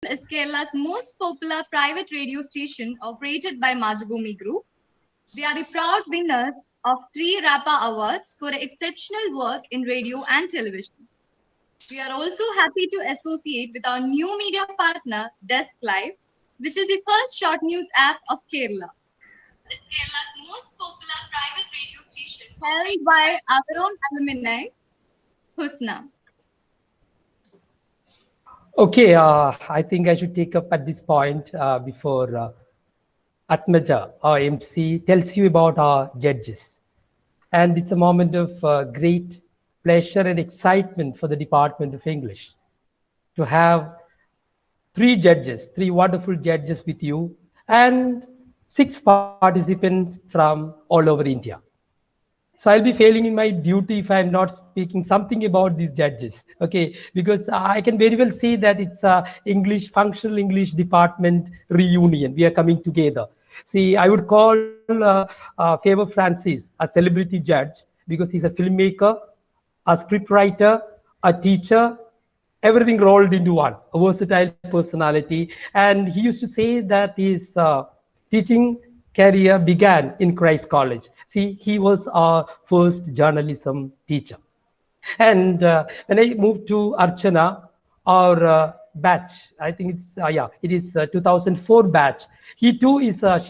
is Kerala's most popular private radio station operated by Majabhumi Group. They are the proud winners of 3 RAPA Awards for exceptional work in radio and television. We are also happy to associate with our new media partner, Desk Live, which is the first short news app of Kerala. It's Kerala's most popular private radio station, held by our own alumni, Husna. Okay, I think I should take up at this point before Atmaja, our MC, tells you about our judges. And it's a moment of great pleasure and excitement for the Department of English to have three wonderful judges with you, and 6 participants from all over India. So I'll be failing in my duty if I'm not speaking something about these judges, okay? Because I can very well say that it's a English, functional English department reunion. We are coming together. See, I would call Favor Francis a celebrity judge because he's a filmmaker, a scriptwriter, a teacher, everything rolled into one, a versatile personality. And he used to say that his teaching career began in Christ College. See, he was our first journalism teacher. And when I moved to Archana, our batch, I think it is 2004 batch. She too is a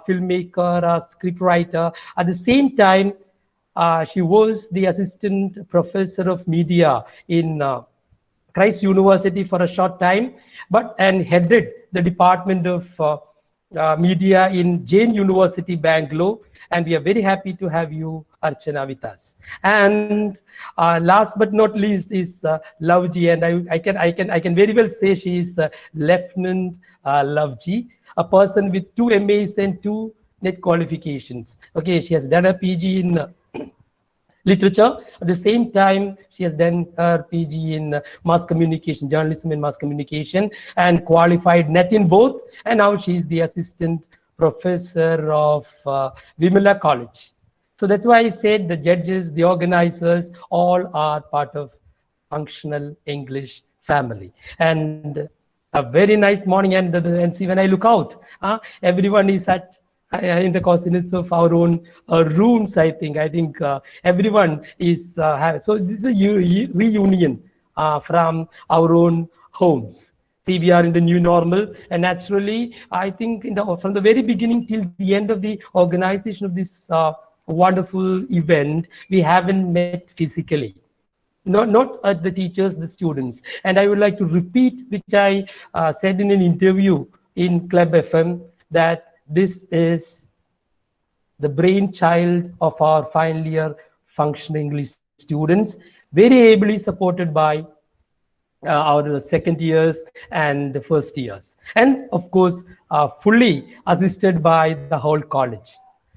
filmmaker, a scriptwriter. At the same time, she was the assistant professor of media in Christ University for a short time, but and headed the Department of Media in Jain University, Bangalore. And we are very happy to have you, Archana, with us. And last but not least is Lavji, and I can very well say she is Lieutenant Lavji, a person with 2 MAs and 2 NET qualifications. Okay, she has done a PG in literature. At the same time, she has done her PG in mass communication, journalism and mass communication, and qualified NET in both. And now she is the assistant professor of Vimala College. So that's why I said the judges, the organizers, all are part of functional English family. And a very nice morning, and see when I look out, everyone is at in the coziness of our own rooms. I think everyone is so this is a reunion from our own homes. See, we are in the new normal, and naturally, I think from the very beginning till the end of the organization of this wonderful event, we haven't met physically. Not the teachers, the students. And I would like to repeat, which I said in an interview in Club FM, that this is the brainchild of our final year functional English students, very ably supported by our second years and the first years, and of course fully assisted by the whole college.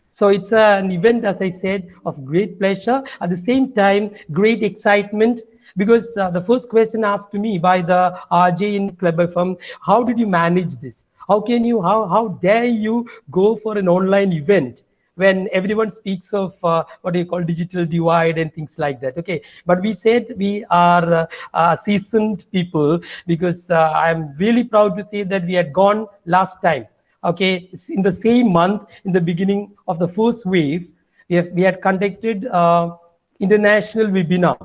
So it's an event, as I said, of great pleasure, at the same time great excitement, because the first question asked to me by the RJ in Club FM, how did you manage this? How dare you go for an online event when everyone speaks of what do you call digital divide and things like that? Okay, but we said we are seasoned people, because I'm really proud to say that we had gone last time. Okay, in the same month, in the beginning of the first wave, we had conducted international webinar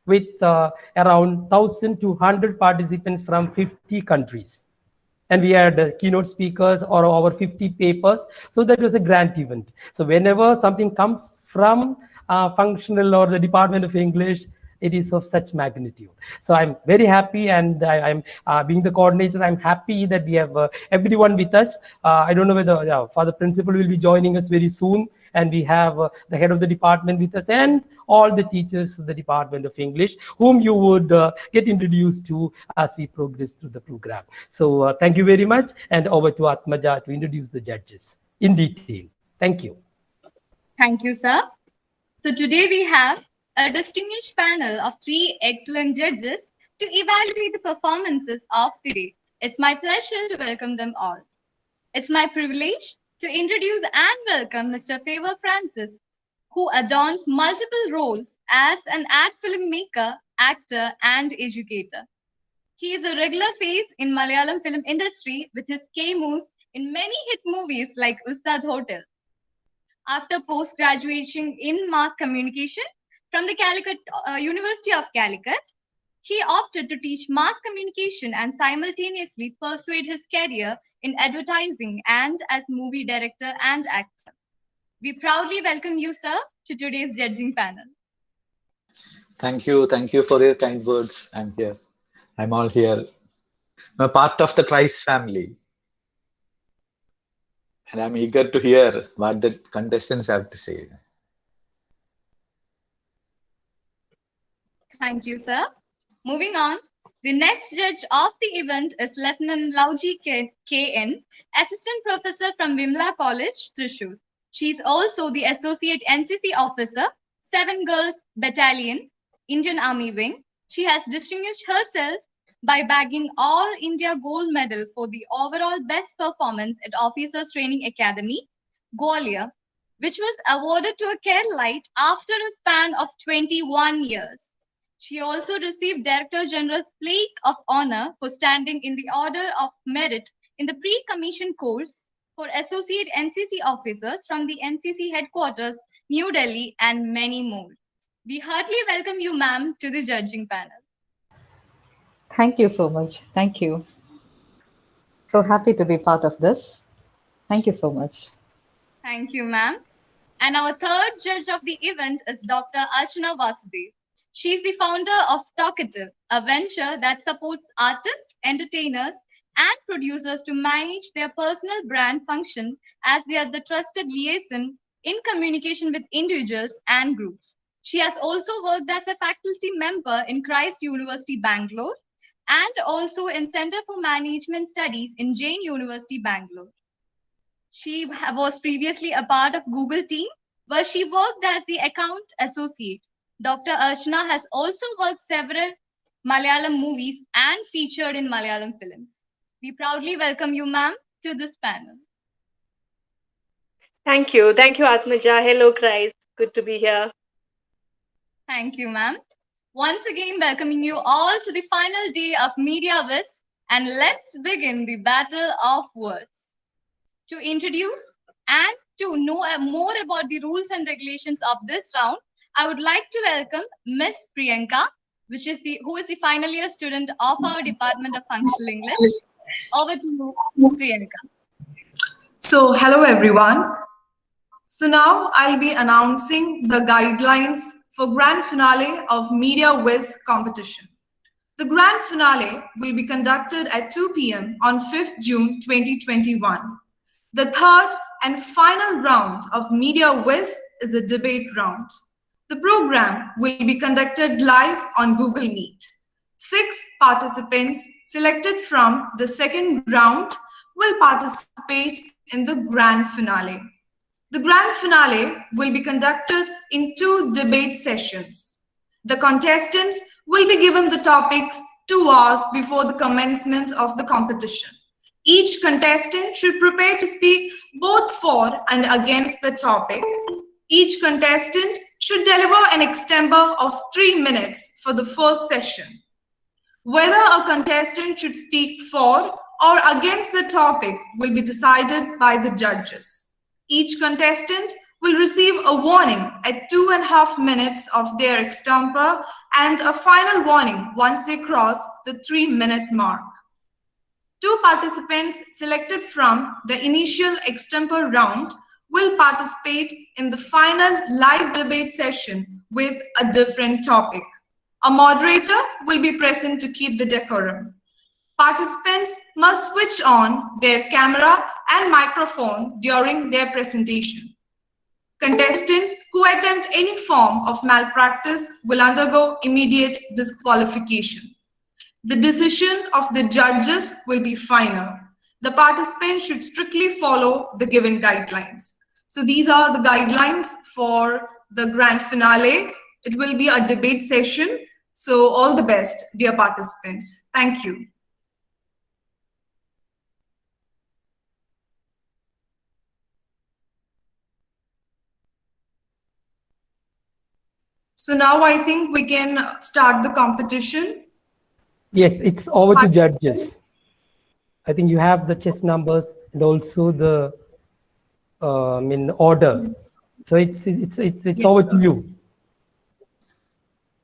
with around 1,200 participants from 50 countries, and we had keynote speakers or over 50 papers. So that was a grand event. So whenever something comes from functional or the Department of English, it is of such magnitude. So I'm very happy, and I'm being the coordinator, I'm happy that we have everyone with us. I don't know whether Father Principal will be joining us very soon, and we have the head of the department with us, and all the teachers of the Department of English, whom you would get introduced to as we progress through the program. So thank you very much, and over to Atmaja to introduce the judges in detail. Thank you. Thank you, sir. So today we have a distinguished panel of 3 excellent judges to evaluate the performances of the day. It's my pleasure to welcome them all. It's my privilege to introduce and welcome Mr. Favor Francis, who adorns multiple roles as an ad filmmaker, actor, and educator. He is a regular face in Malayalam film industry with his cameos in many hit movies like Ustad Hotel. After post-graduation in mass communication from the Calicut University of Calicut, he opted to teach mass communication and simultaneously pursued his career in advertising and as movie director and actor. We proudly welcome you, sir, to today's judging panel. Thank you for your kind words. I'm here. I'm all here. I'm a part of the Christ family, and I'm eager to hear what the contestants have to say. Thank you, sir. Moving on, the next judge of the event is Lieutenant Lauji KN, Assistant Professor from Vimla College, Thrissur. She is also the Associate NCC Officer, 7 Girls Battalion, Indian Army Wing. She has distinguished herself by bagging All India Gold Medal for the overall best performance at Officers Training Academy, Gwalior, which was awarded to a Keralite after a span of 21 years. She also received Director General's Plaque of Honor for standing in the Order of Merit in the pre-commission course for Associate NCC officers from the NCC headquarters, New Delhi, and many more. We heartily welcome you, ma'am, to the judging panel. Thank you so much. Thank you. So happy to be part of this. Thank you so much. Thank you, ma'am. And our third judge of the event is Dr. Archana Vasudev. She is the founder of Talkative, a venture that supports artists, entertainers, and producers to manage their personal brand function as they are the trusted liaison in communication with individuals and groups. She has also worked as a faculty member in Christ University, Bangalore, and also in Center for Management Studies in Jain University, Bangalore. She was previously a part of Google team where she worked as the account associate. Dr. Archana has also worked several Malayalam movies and featured in Malayalam films. We proudly welcome you, ma'am, to this panel. Thank you. Thank you, Atmaja. Hello, Christ. Good to be here. Thank you, ma'am. Once again, welcoming you all to the final day of Media Viz, and let's begin the battle of words. To introduce and to know more about the rules and regulations of this round, I would like to welcome Miss Priyanka, who is the final year student of our Department of Functional English. Over to you, Priyanka. So, hello everyone. So now I'll be announcing the guidelines for grand finale of Media Wiz competition. The grand finale will be conducted at 2 p.m. on 5th June 2021. The third and final round of Media Wiz is a debate round. The program will be conducted live on Google Meet. 6 participants selected from the second round will participate in the grand finale. The grand finale will be conducted in 2 debate sessions. The contestants will be given the topics 2 hours before the commencement of the competition. Each contestant should prepare to speak both for and against the topic. Each contestant should deliver an extempo of 3 minutes for the first session. Whether a contestant should speak for or against the topic will be decided by the judges. Each contestant will receive a warning at 2.5 minutes of their extempo and a final warning once they cross the 3-minute mark. 2 participants selected from the initial extempo round will participate in the final live debate session with a different topic. A moderator will be present to keep the decorum. Participants must switch on their camera and microphone during their presentation. Contestants who attempt any form of malpractice will undergo immediate disqualification. The decision of the judges will be final. The participants should strictly follow the given guidelines. So these are the guidelines for the grand finale. It will be a debate session. So all the best, dear participants. Thank you. So now I think we can start the competition. Yes, it's over to judges. I think you have the chess numbers and also the order. So it's Yes, over sir. to you.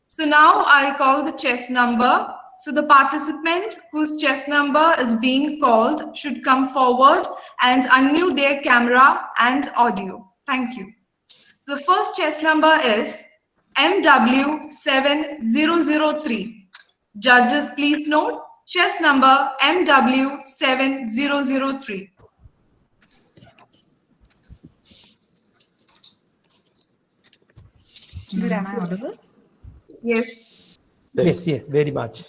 So now I'll call the chess number. So the participant whose chess number is being called should come forward and unmute their camera and audio. Thank you. So the first chess number is MW7003. Judges, please note chess number MW7003. Good, am I audible? Yes. Yes, Yes. yes, very much.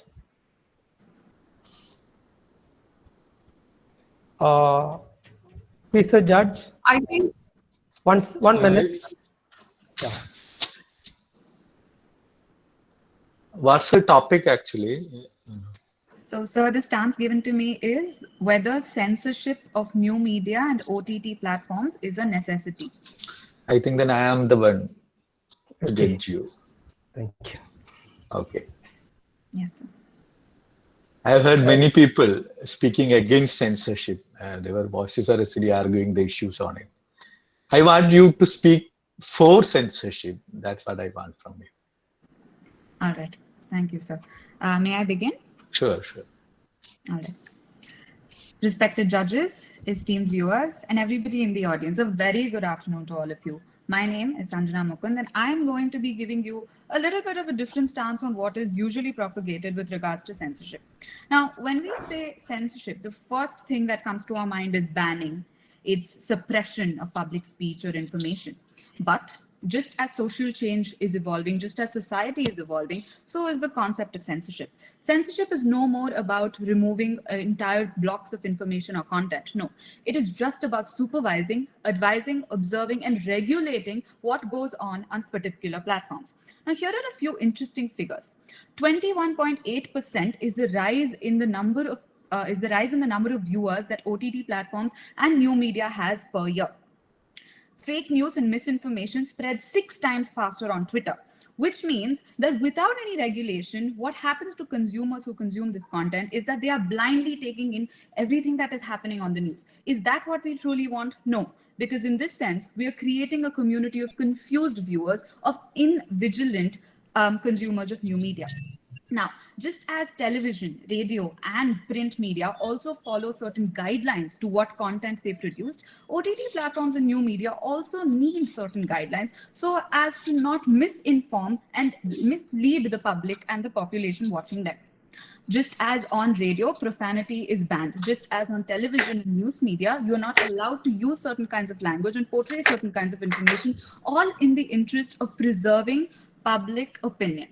Mr. Judge, I think 1 minute. Yeah. What's the topic actually? So, sir, the stance given to me is whether censorship of new media and OTT platforms is a necessity. I think then I am the one to Okay. judge you. Thank you. Okay. Yes, sir. I have heard many people speaking against censorship. Their voices are actually arguing the issues on it. I want you to speak for censorship. That's what I want from you. All right. Thank you, sir. May I begin? Sure, sure. All right. Respected judges, esteemed viewers, and everybody in the audience, a very good afternoon to all of you. My name is Sanjana Mukund, and I'm going to be giving you a little bit of a different stance on what is usually propagated with regards to censorship. Now, when we say censorship, the first thing that comes to our mind is banning, it's suppression of public speech or information. But just as social change is evolving, just as society is evolving, so is the concept of censorship. Censorship is no more about removing entire blocks of information or content. No, it is just about supervising, advising, observing, and regulating what goes on particular platforms. Now, here are a few interesting figures. 21.8% is the rise in the number of viewers that OTT platforms and new media has per year. Fake news and misinformation spread 6 times faster on Twitter, which means that without any regulation, what happens to consumers who consume this content is that they are blindly taking in everything that is happening on the news. Is that what we truly want? No, because in this sense, we are creating a community of confused viewers, of invigilant consumers of new media. Now, just as television, radio, and print media also follow certain guidelines to what content they produced, OTT platforms and new media also need certain guidelines so as to not misinform and mislead the public and the population watching them. Just as on radio, profanity is banned. Just as on television and news media, you're not allowed to use certain kinds of language and portray certain kinds of information, all in the interest of preserving public opinion,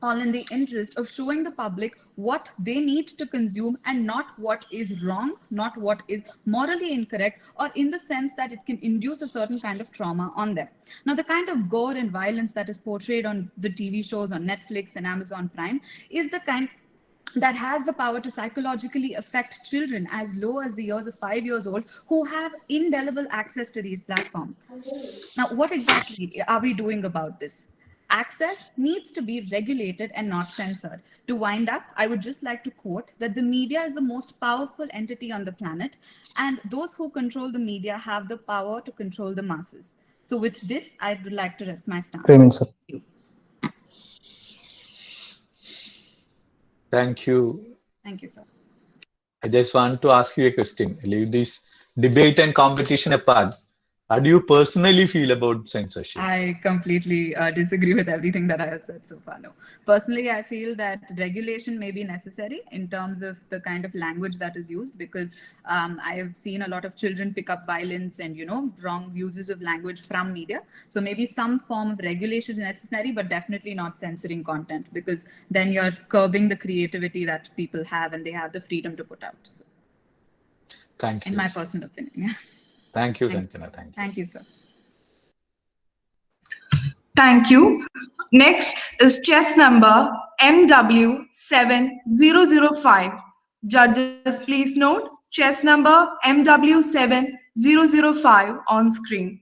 all in the interest of showing the public what they need to consume and not what is wrong, not what is morally incorrect, or in the sense that it can induce a certain kind of trauma on them. Now, the kind of gore and violence that is portrayed on the TV shows on Netflix and Amazon Prime is the kind that has the power to psychologically affect children as low as the years of 5 years old who have indelible access to these platforms. Now, what exactly are we doing about this? Access needs to be regulated and not censored. To wind up, I would just like to quote that the media is the most powerful entity on the planet, and those who control the media have the power to control the masses. So with this, I would like to rest my stance. 3 minutes, sir. Thank you. Thank you, sir. I just want to ask you a question. Leave this debate and competition apart. How do you personally feel about censorship? I completely disagree with everything that I have said so far. No, personally, I feel that regulation may be necessary in terms of the kind of language that is used, because I have seen a lot of children pick up violence and, wrong uses of language from media. So maybe some form of regulation is necessary, but definitely not censoring content, because then you're curbing the creativity that people have and they have the freedom to put out. So, Thank you. in my personal opinion. Yeah. Thank you, Thank Sanjana. Thank you. Thank you, sir. thank you. Next is chess number MW7005. Judges, please note chess number MW7005 on screen.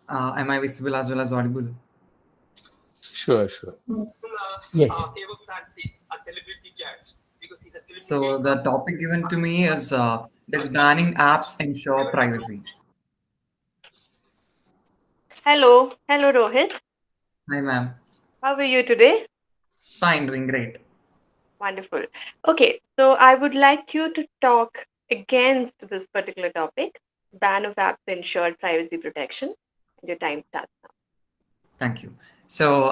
Am I visible as well as audible? Sure, sure. Yes. So the topic given to me is does banning apps ensure privacy? Hello. Hello, Rohit. Hi, ma'am. How are you today? Fine, doing great. Wonderful. Okay, so I would like you to talk against this particular topic, ban of apps to ensure privacy protection. Your time starts now. Thank you. So,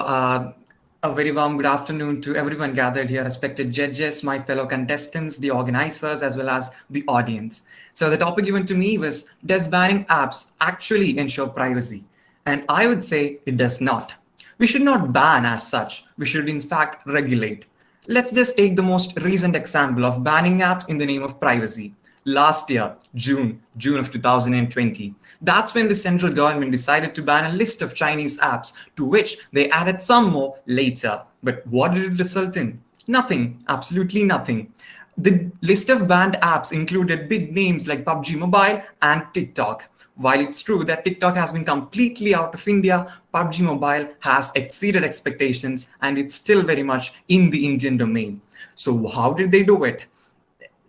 a very warm good afternoon to everyone gathered here, respected judges, my fellow contestants, the organizers, as well as the audience. So, the topic given to me was, does banning apps actually ensure privacy? And I would say it does not. We should not ban as such. We should, in fact, regulate. Let's just take the most recent example of banning apps in the name of privacy. Last year, June of 2020, that's when the central government decided to ban a list of Chinese apps, to which they added some more later. But what did it result in? Nothing, absolutely nothing. The list of banned apps included big names like PUBG Mobile and TikTok. While it's true that TikTok has been completely out of India, PUBG Mobile has exceeded expectations and it's still very much in the Indian domain. So, how did they do it?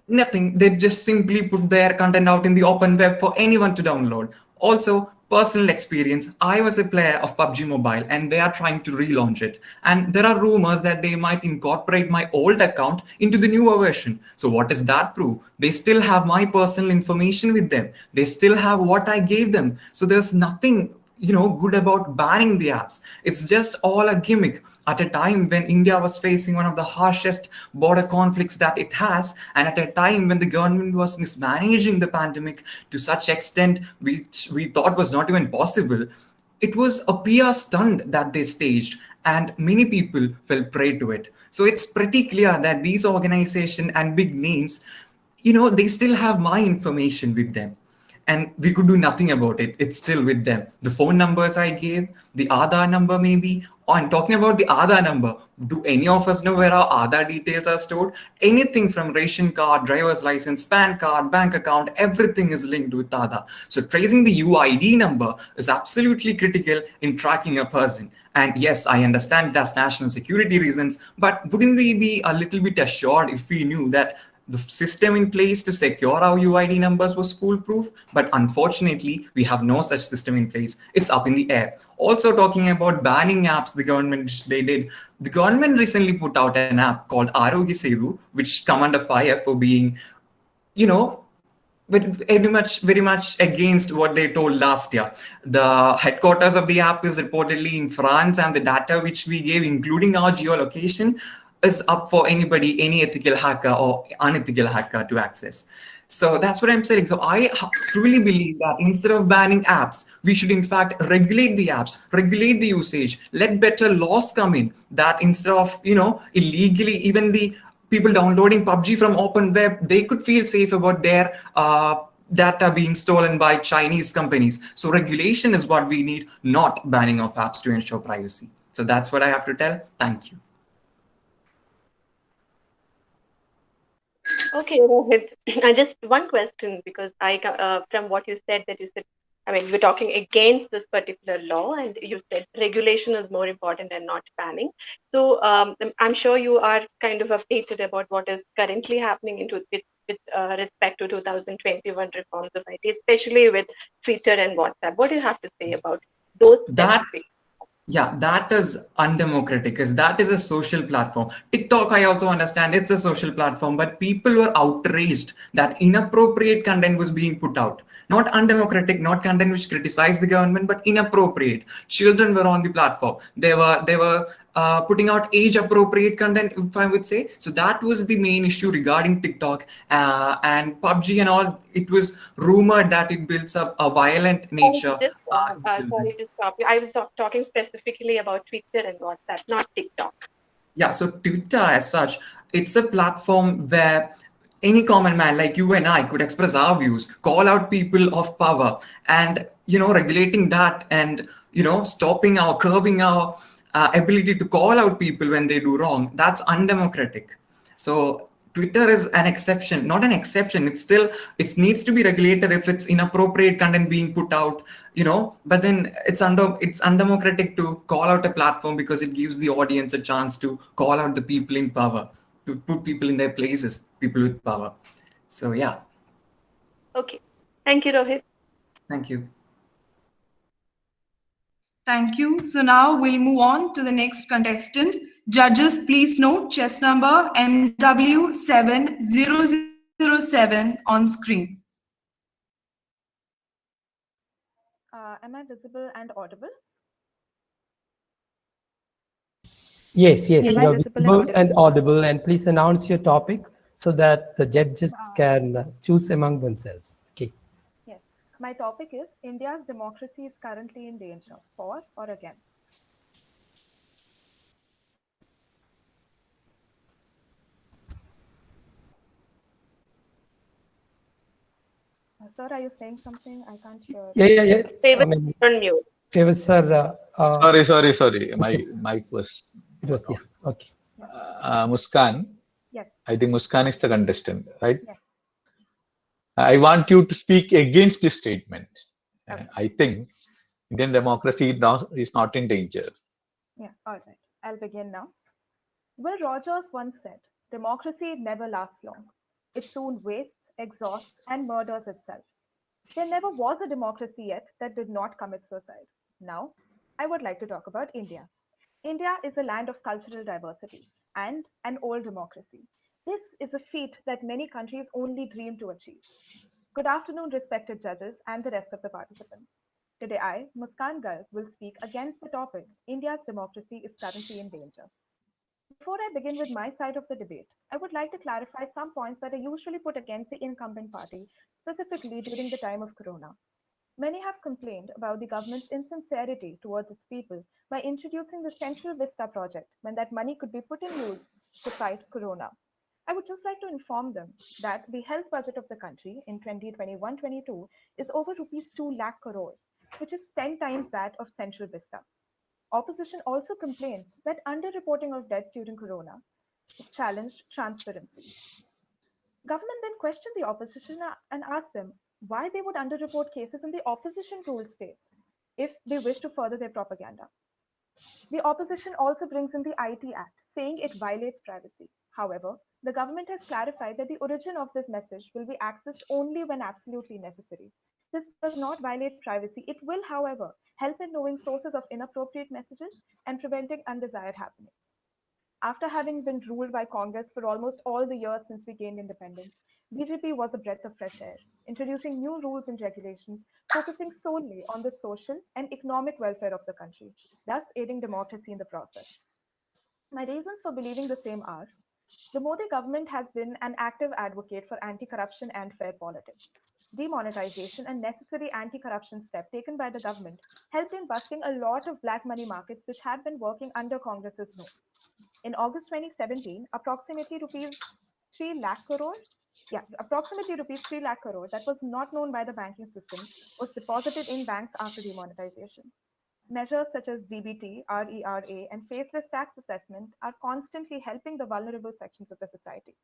Nothing. They just simply put their content out in the open web for anyone to download. Also, personal experience. I was a player of PUBG Mobile and they are trying to relaunch it. And there are rumors that they might incorporate my old account into the newer version. So, what does that prove? They still have my personal information with them. They still have what I gave them. So, there's nothing good about banning the apps. It's just all a gimmick at a time when India was facing one of the harshest border conflicts that it has, and at a time when the government was mismanaging the pandemic to such extent which we thought was not even possible. It was a PR stunt that they staged, and many people fell prey to it. So it's pretty clear that these organizations and big names, they still have my information with them, and we could do nothing about it. It's still with them. The phone numbers I gave, the Aadhaar number maybe. Oh, I'm talking about the Aadhaar number. Do any of us know where our Aadhaar details are stored? Anything from ration card, driver's license, PAN card, bank account, everything is linked with Aadhaar. So tracing the UID number is absolutely critical in tracking a person. And yes, I understand that's national security reasons, but wouldn't we be a little bit assured if we knew that the system in place to secure our UID numbers was foolproof? But unfortunately, we have no such system in place. It's up in the air. Also, talking about banning apps, the government recently put out an app called Arogya Setu, which come under fire for being, you know, but very much against what they told last year. The headquarters of the app is reportedly in France, and the data which we gave, including our geolocation, is up for anybody, any ethical hacker or unethical hacker to access. So that's what I'm saying. So I truly believe that instead of banning apps, we should in fact regulate the apps, regulate the usage, let better laws come in, that instead of, illegally, even the people downloading PUBG from open web, they could feel safe about their data being stolen by Chinese companies. So regulation is what we need, not banning of apps to ensure privacy. So that's what I have to tell. Thank you. Okay, Rohit. Just one question, because from what you said, I mean, you were talking against this particular law, and you said regulation is more important and not banning. So I'm sure you are kind of updated about what is currently happening with respect to 2021 reforms of IT, especially with Twitter and WhatsApp. What do you have to say about those That specific? Yeah, that is undemocratic because that is a social platform. TikTok, I also understand it's a social platform, but people were outraged that inappropriate content was being put out. Not undemocratic, not content which criticized the government, but inappropriate. Children were on the platform. They were putting out age-appropriate content, if I would say. So that was the main issue regarding TikTok and PUBG and all. It was rumored that it builds up a violent nature in children. Sorry to stop you. I was talking specifically about Twitter and WhatsApp, not TikTok. Yeah, so Twitter as such, it's a platform where any common man like you and I could express our views, call out people of power, and regulating that, and stopping our curbing our ability to call out people when they do wrong. That's undemocratic. So Twitter is an exception, not an exception. It needs to be regulated if it's inappropriate content being put out, but then it's undemocratic to call out a platform because it gives the audience a chance to call out the people in power. to put people in their places, people with power. So yeah, Okay. Thank you, Rohit. thank you. Thank you. So now we'll move on to the next contestant. Judges, please note chess number MW7007 on screen. Am I visible and audible? Yes, yes, Am you I are visible and visible audible? and audible, and please announce your topic so that the judges can choose among themselves. Okay. Yes. My topic is India's democracy is currently in danger, for or against? Sir, are you saying something? I can't hear. Yeah, yeah, yeah. I Favor mean, on mute. favors sir. Sorry. My Okay. mic was It not was, on. yeah. Okay. Yes. Muskan, Yes. I think Muskan is the contestant, right? Yes. I want you to speak against this statement. Okay. I think Indian democracy now is not in danger. Yeah. All right. I'll begin now. Will Rogers once said, democracy never lasts long. It soon wastes, exhausts, and murders itself. There never was a democracy yet that did not commit suicide. Now, I would like to talk about India. India is a land of cultural diversity and an old democracy. This is a feat that many countries only dream to achieve. Good afternoon, respected judges and the rest of the participants. Today, I, Muskan Garg, will speak against the topic India's democracy is currently in danger. Before I begin with my side of the debate, I would like to clarify some points that are usually put against the incumbent party, specifically during the time of Corona. Many have complained about the government's insincerity towards its people by introducing the Central Vista project when that money could be put in use to fight Corona. I would just like to inform them that the health budget of the country in 2021-22 is over rupees 2 lakh crores, which is 10 times that of Central Vista. Opposition also complains that underreporting of deaths during Corona challenged transparency. Government then questioned the opposition and asked them why they would underreport cases in the opposition ruled states if they wish to further their propaganda. The opposition also brings in the IT Act, saying it violates privacy. However, the government has clarified that the origin of this message will be accessed only when absolutely necessary. This does not violate privacy. It will, however, help in knowing sources of inappropriate messages and preventing undesired happenings. After having been ruled by Congress for almost all the years since we gained independence, BJP was a breath of fresh air, introducing new rules and regulations focusing solely on the social and economic welfare of the country, thus aiding democracy in the process. My reasons for believing the same are the Modi government has been an active advocate for anti corruption and fair politics. Demonetization and necessary anti corruption step taken by the government helped in busting a lot of black money markets which had been working under Congress's nose. In August 2017, approximately rupees 3 lakh crore, approximately rupees 3 lakh crore that was not known by the banking system was deposited in banks after demonetization. Measures such as DBT, RERA, and faceless tax assessment are constantly helping the vulnerable sections of the society.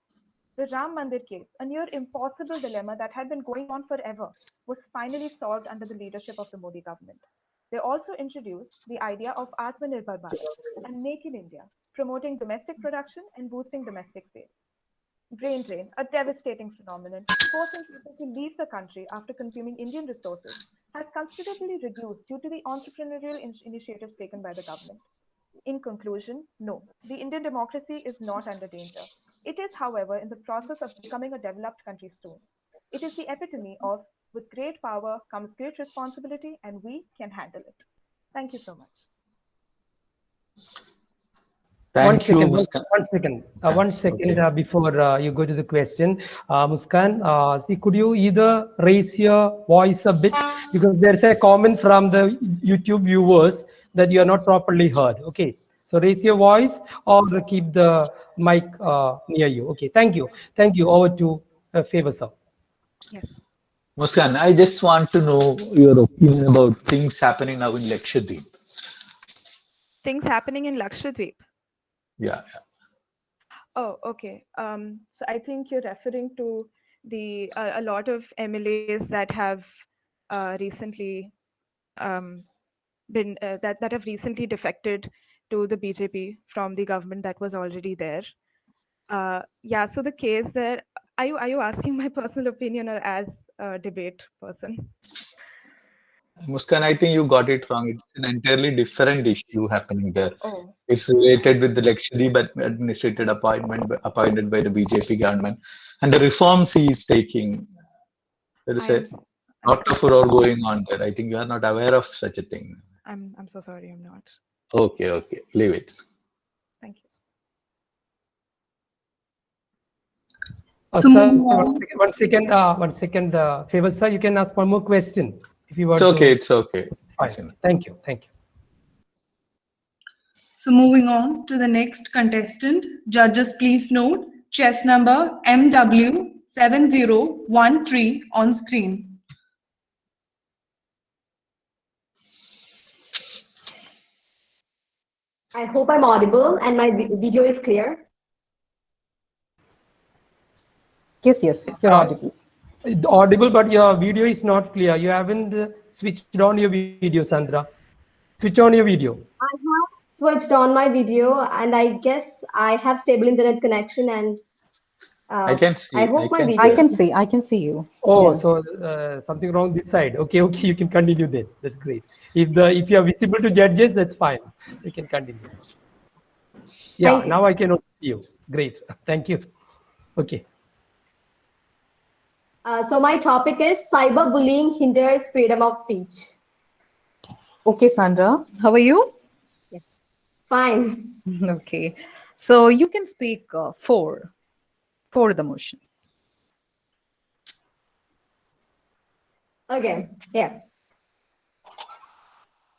The Ram Mandir case, a near impossible dilemma that had been going on forever, was finally solved under the leadership of the Modi government. They also introduced the idea of Atmanirbhar Bharat and Make in India, promoting domestic production and boosting domestic sales. Brain drain, a devastating phenomenon, forcing people to leave the country after consuming Indian resources, has considerably reduced due to the entrepreneurial initiatives taken by the government. In conclusion, no, the Indian democracy is not under danger. It is, however, in the process of becoming a developed country soon. It is the epitome of with great power comes great responsibility, and we can handle it. Thank you so much. One Thank you, second, Muskan. one second Okay. before you go to the question. Muskan, see, could you either raise your voice a bit because there's a comment from the YouTube viewers that you are not properly heard. Okay, so raise your voice or keep the mic near you. Okay, thank you. Over to Favor sir. Yes. Muskan, I just want to know your opinion about things happening now in Lakshadweep. Things happening in Lakshadweep. Yeah. Oh, okay. So I think you're referring to the a lot of MLAs that have recently um, been that have recently defected to the BJP from the government that was already there. Yeah, so the case there, are you asking my personal opinion or as a debate person? Muskan, I think you got it wrong. It's an entirely different issue happening there. Oh, It's related with the Lakshadweep administrated appointed by the BJP government and the reforms he is taking. There is a I'm I'm lot so of sorry. furore going on there. I think you are not aware of such a thing. I'm so sorry. I'm not. Okay, okay, leave it. Thank you. So Sir, moving on. one second. Favor, sir, you can ask one more question if you It's want okay, to. it's okay. Fine. It's enough. Thank you. Thank you. So moving on to the next contestant. Judges, please note chess number MW7013 on screen. I hope I'm audible and my video is clear. Yes, yes, you're audible. Audible, but your video is not clear. You haven't switched on your video, Sandra. Switch on your video. I have switched on my video and I guess I have stable internet connection and I can I see, I hope my can video is see. I can see you. Oh, Yeah. so something wrong this side. Okay, okay, you can continue then. That's great. If you are visible to judges, that's fine. You can continue. Yeah, Thank you. now I can also see you. Great. Thank you. Okay. So my topic is cyberbullying hinders freedom of speech. Okay, Sandra, how are you? Fine. Okay. So you can speak for the motion. Okay, here.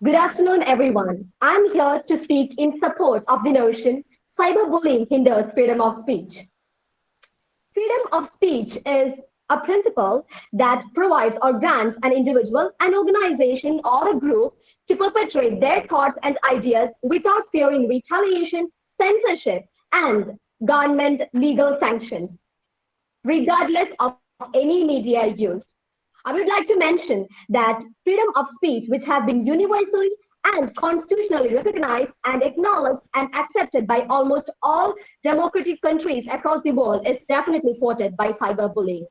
Good afternoon, everyone. I'm here to speak in support of the notion cyberbullying hinders freedom of speech. Freedom of speech is a principle that provides or grants an individual, an organization, or a group to perpetrate their thoughts and ideas without fearing retaliation, censorship, and government legal sanctions, regardless of any media used. I would like to mention that freedom of speech, which have been universally and constitutionally recognized and acknowledged and accepted by almost all democratic countries across the world, is definitely thwarted by cyberbullying.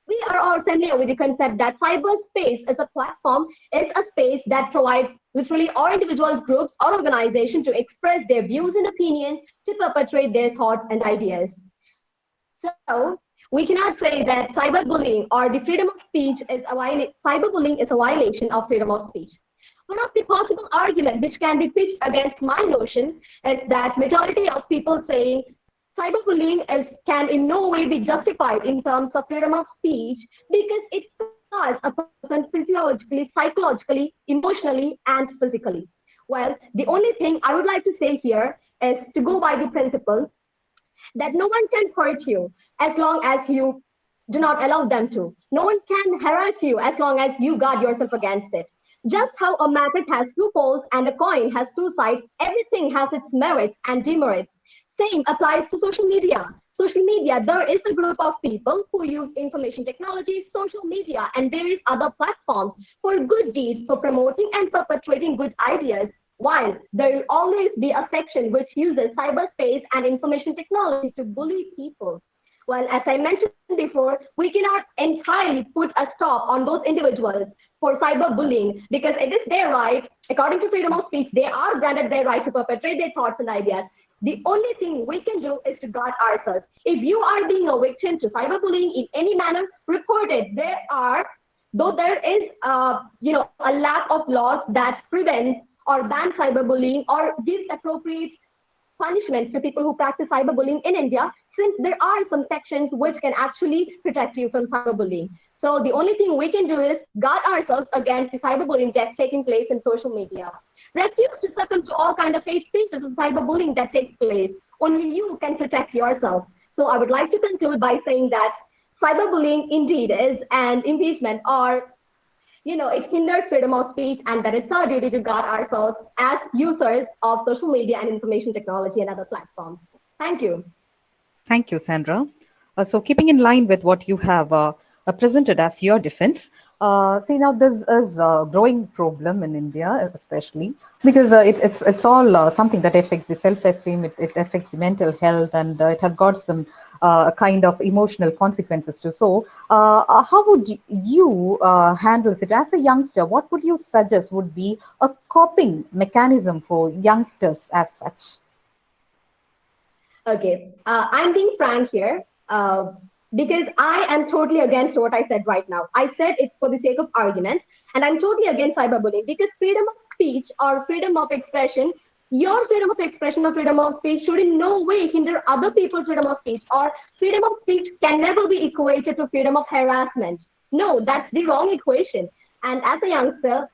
We are all familiar with the concept that cyberspace as a platform is a space that provides literally all individuals, groups, or organizations to express their views and opinions, to perpetrate their thoughts and ideas. So we cannot say that cyberbullying or the freedom of speech is cyberbullying is a violation of freedom of speech. One of the possible arguments which can be pitched against my notion is that majority of people saying can in no way be justified in terms of freedom of speech because it scars a person physiologically, psychologically, emotionally, and physically. Well, the only thing I would like to say here is to go by the principle that no one can hurt you as long as you do not allow them to. No one can harass you as long as you guard yourself against it. Just how a magnet has two poles and a coin has two sides, everything has its merits and demerits. Same applies to social media. Social media, there is a group of people who use information technology, social media, and various other platforms for good deeds, for promoting and perpetuating good ideas, while there will always be a section which uses cyberspace and information technology to bully people. Well, as I mentioned before, we cannot entirely put a stop on those individuals for cyberbullying because it is their right, according to freedom of speech, they are granted their right to perpetrate their thoughts and ideas. The only thing we can do is to guard ourselves. If you are being a victim to cyberbullying in any manner, report it. Though there is, a lack of laws that prevents or ban cyberbullying or gives appropriate punishments to people who practice cyberbullying in India, since there are some sections which can actually protect you from cyberbullying. So the only thing we can do is guard ourselves against the cyberbullying that's taking place in social media. Refuse to succumb to all kind of hate speeches of cyberbullying that takes place. Only you can protect yourself. So I would like to conclude by saying that cyberbullying indeed is an impeachment or it hinders freedom of speech and that it's our duty to guard ourselves as users of social media and information technology and other platforms. Thank you. Thank you, Sandra. So keeping in line with what you have presented as your defense, See, now this is a growing problem in India, especially because it's all something that affects the self-esteem. It affects the mental health, and it has got some kind of emotional consequences too. So, how would you handle it as a youngster? What would you suggest would be a coping mechanism for youngsters as such? Okay, I'm being frank here because I am totally against what I said right now. I said it for the sake of argument, and I'm totally against cyberbullying because freedom of speech or freedom of expression, your freedom of expression or freedom of speech should in no way hinder other people's freedom of speech, or freedom of speech can never be equated to freedom of harassment. No, that's the wrong equation. And as a youngster,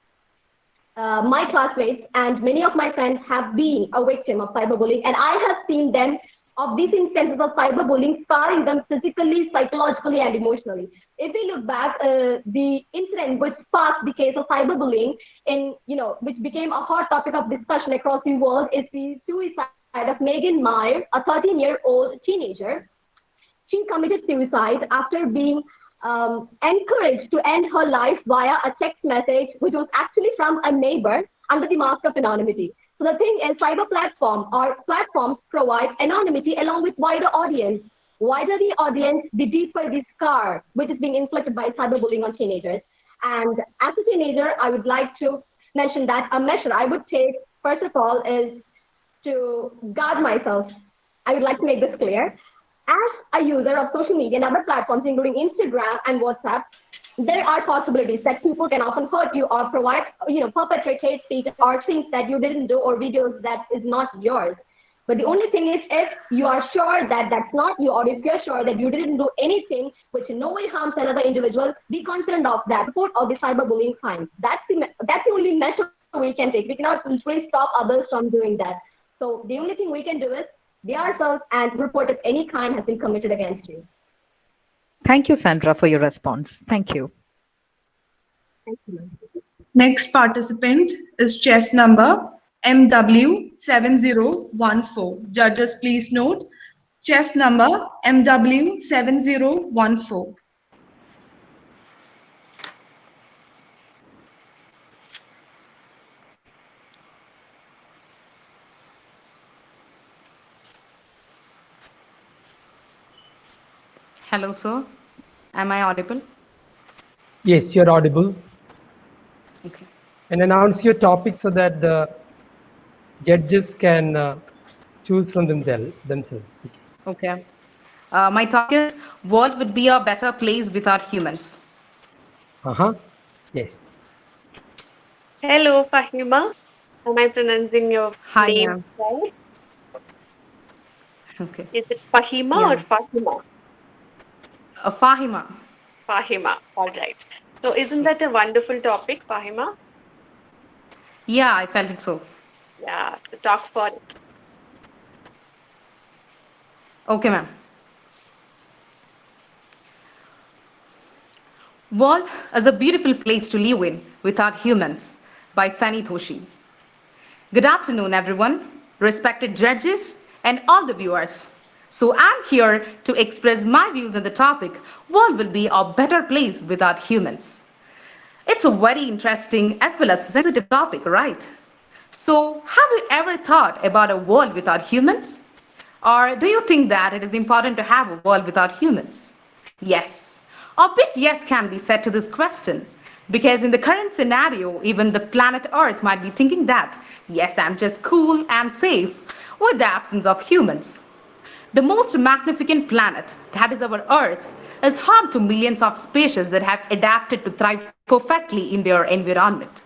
my classmates and many of my friends have been a victim of cyberbullying, and I have seen them of these instances of cyberbullying scarring them physically, psychologically, and emotionally. If we look back, the incident which sparked the case of cyberbullying, which became a hot topic of discussion across the world, is the suicide of Megan Myers, a 13-year-old teenager. She committed suicide after being encouraged to end her life via a text message, which was actually from a neighbor under the mask of anonymity. So the thing is, cyber platform or platforms provide anonymity along with wider audience. Wider the audience, the deeper the scar which is being inflicted by cyberbullying on teenagers. And as a teenager, I would like to mention that a measure I would take, first of all, is to guard myself. I would like to make this clear. As a user of social media and other platforms, including Instagram and WhatsApp, there are possibilities that people can often hurt you or perpetrate hate speech or things that you didn't do or videos that is not yours. But the only thing is, if you are sure that that's not you, or if you're sure that you didn't do anything which in no way harms another individual, be concerned of that report of the cyberbullying crime. That's the only measure we can take. We cannot really stop others from doing that. So the only thing we can do is be ourselves and report if any crime has been committed against you. Thank you, Sandra, for your response. Thank you. Thank you. Next participant is chess number MW7014. Judges, please note chess number MW7014. Hello, sir. Am I audible? Yes, you're audible. Okay. And announce your topic so that the judges can choose from themselves. Okay. My topic is world would be a better place without humans. Yes. Hello, Fahima. Am I pronouncing your Hi, name ma'am. right? Okay. Is it Fahima or Yeah. Fahima? Fahima. Fahima. All right. So isn't that a wonderful topic, Fahima? Yeah, I felt it so. Yeah, to talk for it. Okay, ma'am. World is a beautiful place to live in without humans by Fanny Toshi. Good afternoon, everyone, respected judges, and all the viewers. So I'm here to express my views on the topic, world will be a better place without humans. It's a very interesting as well as sensitive topic, right? So have you ever thought about a world without humans? Or do you think that it is important to have a world without humans? Yes. A big yes can be said to this question. Because in the current scenario, even the planet Earth might be thinking that, yes, I'm just cool and safe with the absence of humans. The most magnificent planet, that is our Earth, is home to millions of species that have adapted to thrive perfectly in their environment.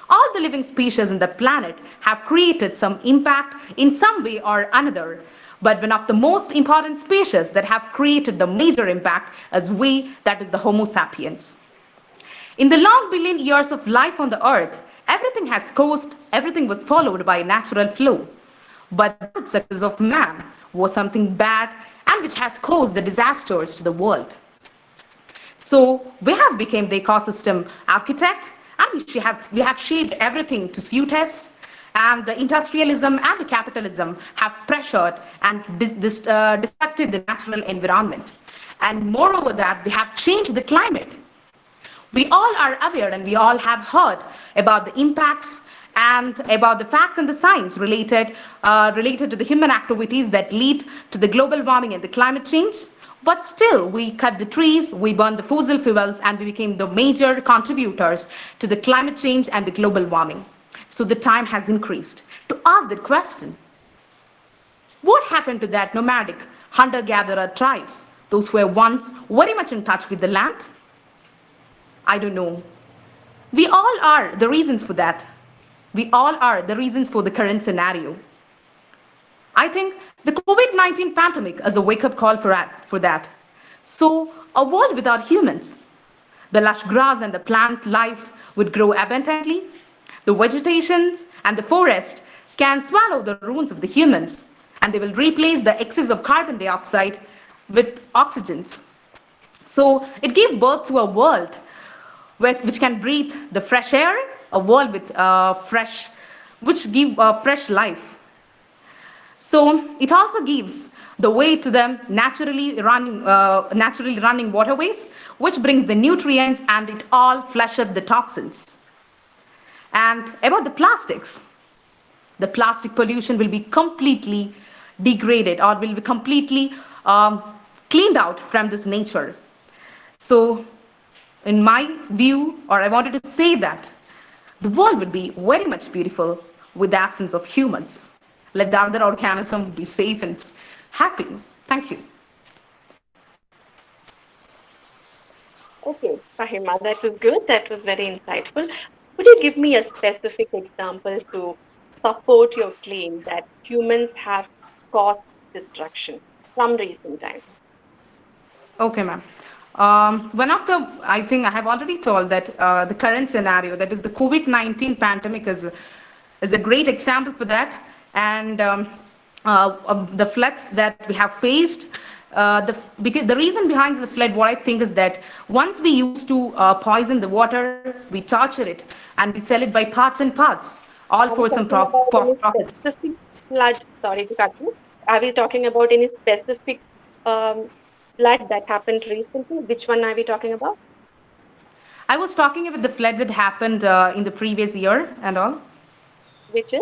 All the living species on the planet have created some impact in some way or another. But one of the most important species that have created the major impact is we, that is the Homo sapiens. In the long billion years of life on the earth, everything has course, everything was followed by a natural flow. But the rapid success of man was something bad and which has caused the disasters to the world. So we have become the ecosystem architect and we have shaped everything to suit us. And the industrialism and the capitalism have pressured and destructed the natural environment. And moreover that, we have changed the climate. We all are aware and we all have heard about the impacts and about the facts and the science related to the human activities that lead to the global warming and the climate change. But still, we cut the trees, we burn the fossil fuels, and we became the major contributors to the climate change and the global warming. So the time has increased to ask the question, what happened to that nomadic hunter-gatherer tribes, those who were once very much in touch with the land? I don't know. We all are the reasons for that. We all are the reasons for the current scenario. I think the COVID-19 pandemic is a wake-up call for that. So, a world without humans, the lush grass and the plant life would grow abundantly. The vegetation and the forest can swallow the ruins of the humans, and they will replace the excess of carbon dioxide with oxygens. So, it gave birth to a world which can breathe the fresh air, a world with which give fresh life. So it also gives the way to them naturally running waterways, which brings the nutrients and it all flush up the toxins. And about the plastic pollution will be completely degraded or will be completely cleaned out from this nature. So in my view, or I wanted to say that the world would be very much beautiful with the absence of humans. Let the other organism be safe and happy. Thank you. Okay, Fahima, that was good. That was very insightful. Could you give me a specific example to support your claim that humans have caused destruction from recent times? Okay, ma'am. One of the, I think I have already told that the current scenario, that is the COVID-19 pandemic, is a great example for that. And the floods that we have faced, because the reason behind the flood, what I think is that once we used to poison the water, we torture it, and we sell it by parts and parts, all Are for we some talking about any profits. specific flood? Sorry to cut you. Are we talking about any specific um, flood that happened recently? Which one are we talking about? I was talking about the flood that happened in the previous year and all. Which is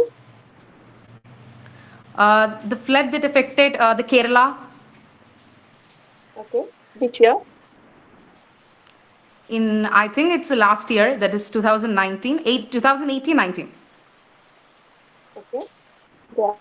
The flood that affected the Kerala okay. Which year? in, I think it's the last year, that is 2019, 2018, 19. Okay. Then,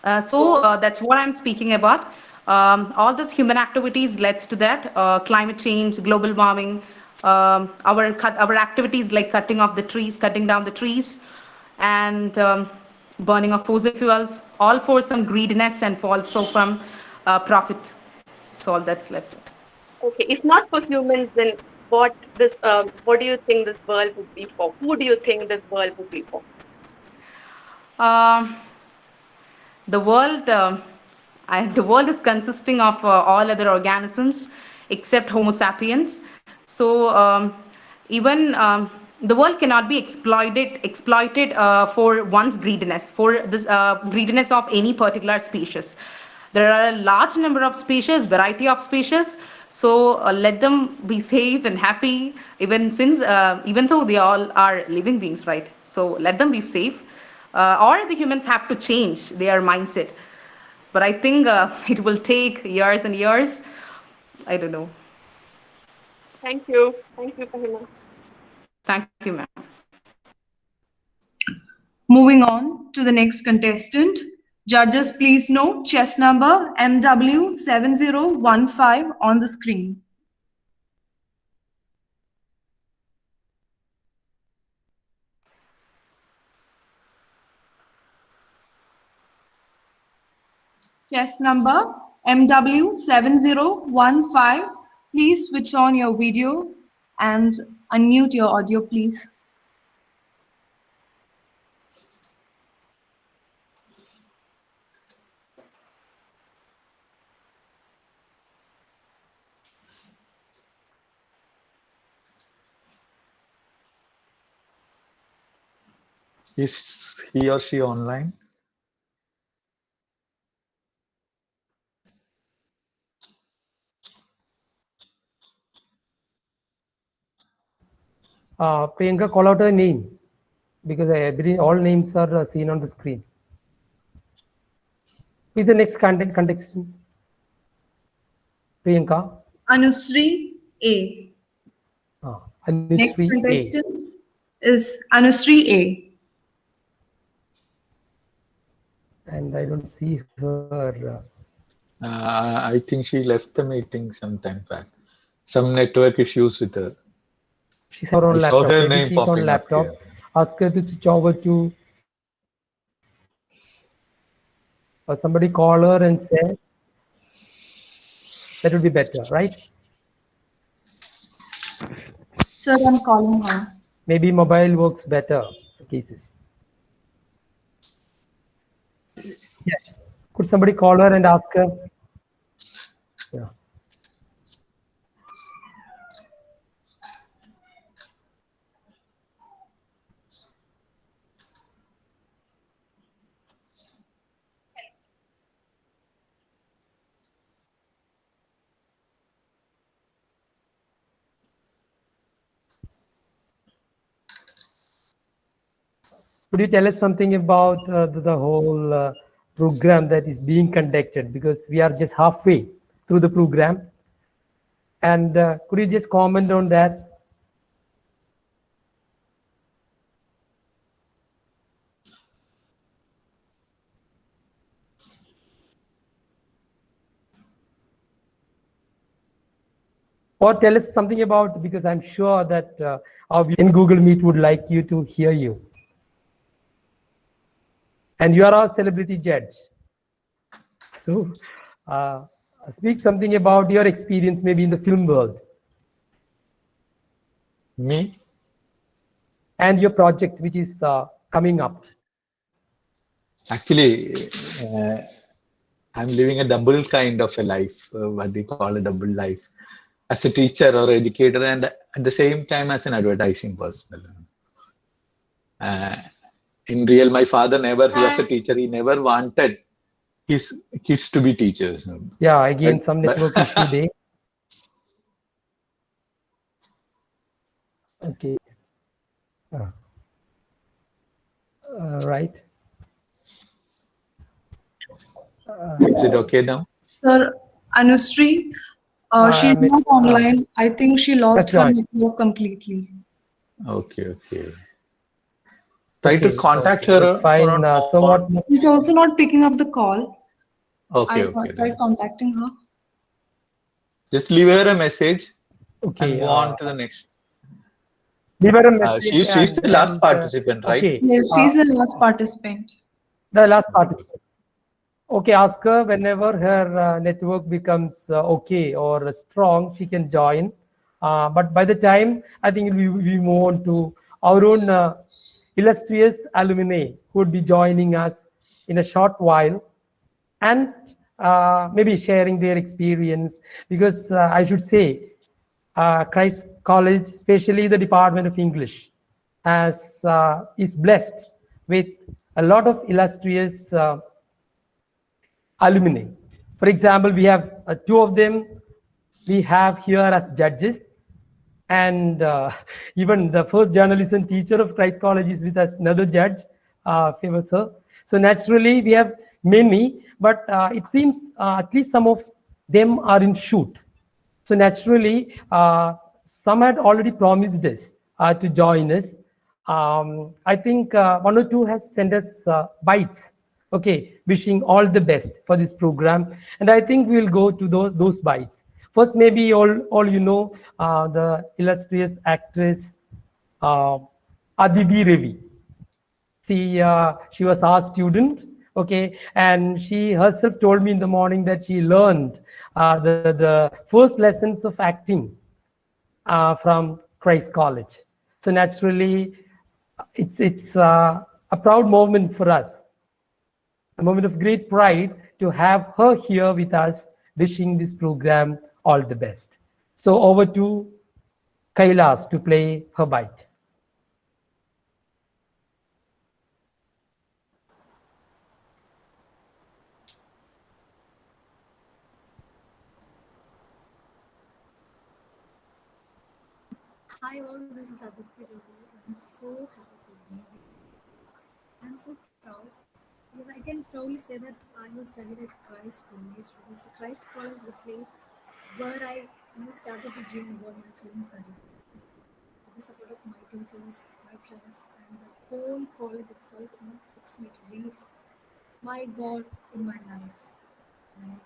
That's what I'm speaking about. All those human activities leads to that. Climate change, global warming, our activities like cutting off the trees, cutting down the trees, and burning of fossil fuels, all for some greediness and also from profit. That's all that's left. okay. If not for humans, then what do you think this world would be for? Who do you think this world would be for? Um, the world, the world is consisting of all other organisms except Homo sapiens. So even the world cannot be exploited for one's greediness, for this greediness of any particular species. There are a large number of species, variety of species. So let them be safe and happy, even though they all are living beings, right? So let them be safe, or the humans have to change their mindset. But I think it will take years and years. I don't know. Thank you. Thank you, Fahima. Thank you, ma'am. Moving on to the next contestant. Judges, please note chess number MW7015 on the screen. Chess number MW7015. Please switch on your video and unmute your audio, please. Is he or she online? Priyanka, call out her name because all names are seen on the screen. Who is the next contestant? Priyanka. Anusri A. Next Anushree A. contestant is Anusri A. And I don't see her. I think she left the meeting some time back. Some network issues with her. She's on I saw laptop. her Maybe name she's on popping up laptop. here. Ask her to switch over to, or somebody call her and say, that would be better, right? Sir, I'm calling her. Maybe mobile works better in cases. Yeah. Could somebody call her and ask her? Yeah. Could you tell us something about the whole program that is being conducted? Because we are just halfway through the program. And could you just comment on that? Or tell us something about, because I'm sure that our in Google Meet would like you to hear you. And you are our celebrity judge. So speak something about your experience maybe in the film world. Me? And your project which is coming up. Actually, I'm living a double kind of a life, what we call a double life, as a teacher or educator, and at the same time as an advertising person. In real, my father never, he was a teacher, he never wanted his kids to be teachers. Yeah, again, some network issue there. Okay. Right. Is it okay now? Sir, Anusri, she's not online. I think she lost her network completely. Okay. Try to Okay, contact okay, her. that's fine. So what? She's also not picking up the call. Okay. I tried contacting her. Just leave her a message and Okay. move on to the next. Leave her a message. She's the last participant, right? Okay. Yes, she's the last participant. The last participant. Okay, ask her whenever her network becomes okay or strong, she can join. But by the time, I think we move on to our own illustrious alumni who would be joining us in a short while and maybe sharing their experience. Because I should say, Christ College, especially the Department of English, is blessed with a lot of illustrious alumni. For example, we have two of them we have here as judges, and even the first journalism teacher of Christ College is with us, another judge, famous sir. So naturally, we have many, but it seems at least some of them are in shoot. So naturally, some had already promised us to join us. I think one or two has sent us bites. Okay, wishing all the best for this program, and I think we'll go to those bites. First, maybe all you know the illustrious actress uh, Aditi Ravi. She was our student, okay, and she herself told me in the morning that she learned the first lessons of acting from Christ College. So naturally, it's a proud moment for us, a moment of great pride to have her here with us, wishing this program all the best. So over to Kailas to play her bite. Hi all, this is Aditi Ravi. I'm so happy for being here. I'm so proud because I can proudly say that I was studied at Christ College because the Christ College is the place where I started to dream about my film career. With the support of my teachers, my friends, and the whole college itself, helps me to reach my goal in my life.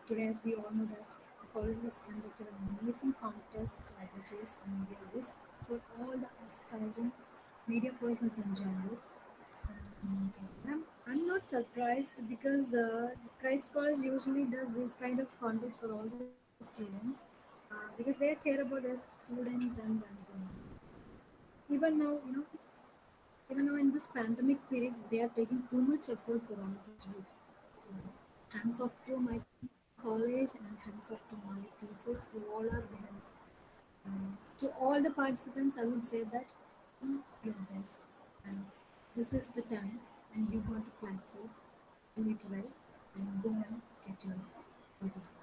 Today, as we all know that the college has conducted an amazing contest, which is Media Wiz, for all the aspiring media persons and journalists. And I'm not surprised because Christ College usually does this kind of contest for all the students because they care about their students and well-being. Even now, even now in this pandemic period, they are taking too much effort for all of us, right? So, hands off to my college and hands off to my teachers who all are behind us. To all the participants, I would say that do your best. And this is the time, and you got the platform. Do it well, and go and get your goal. What is it?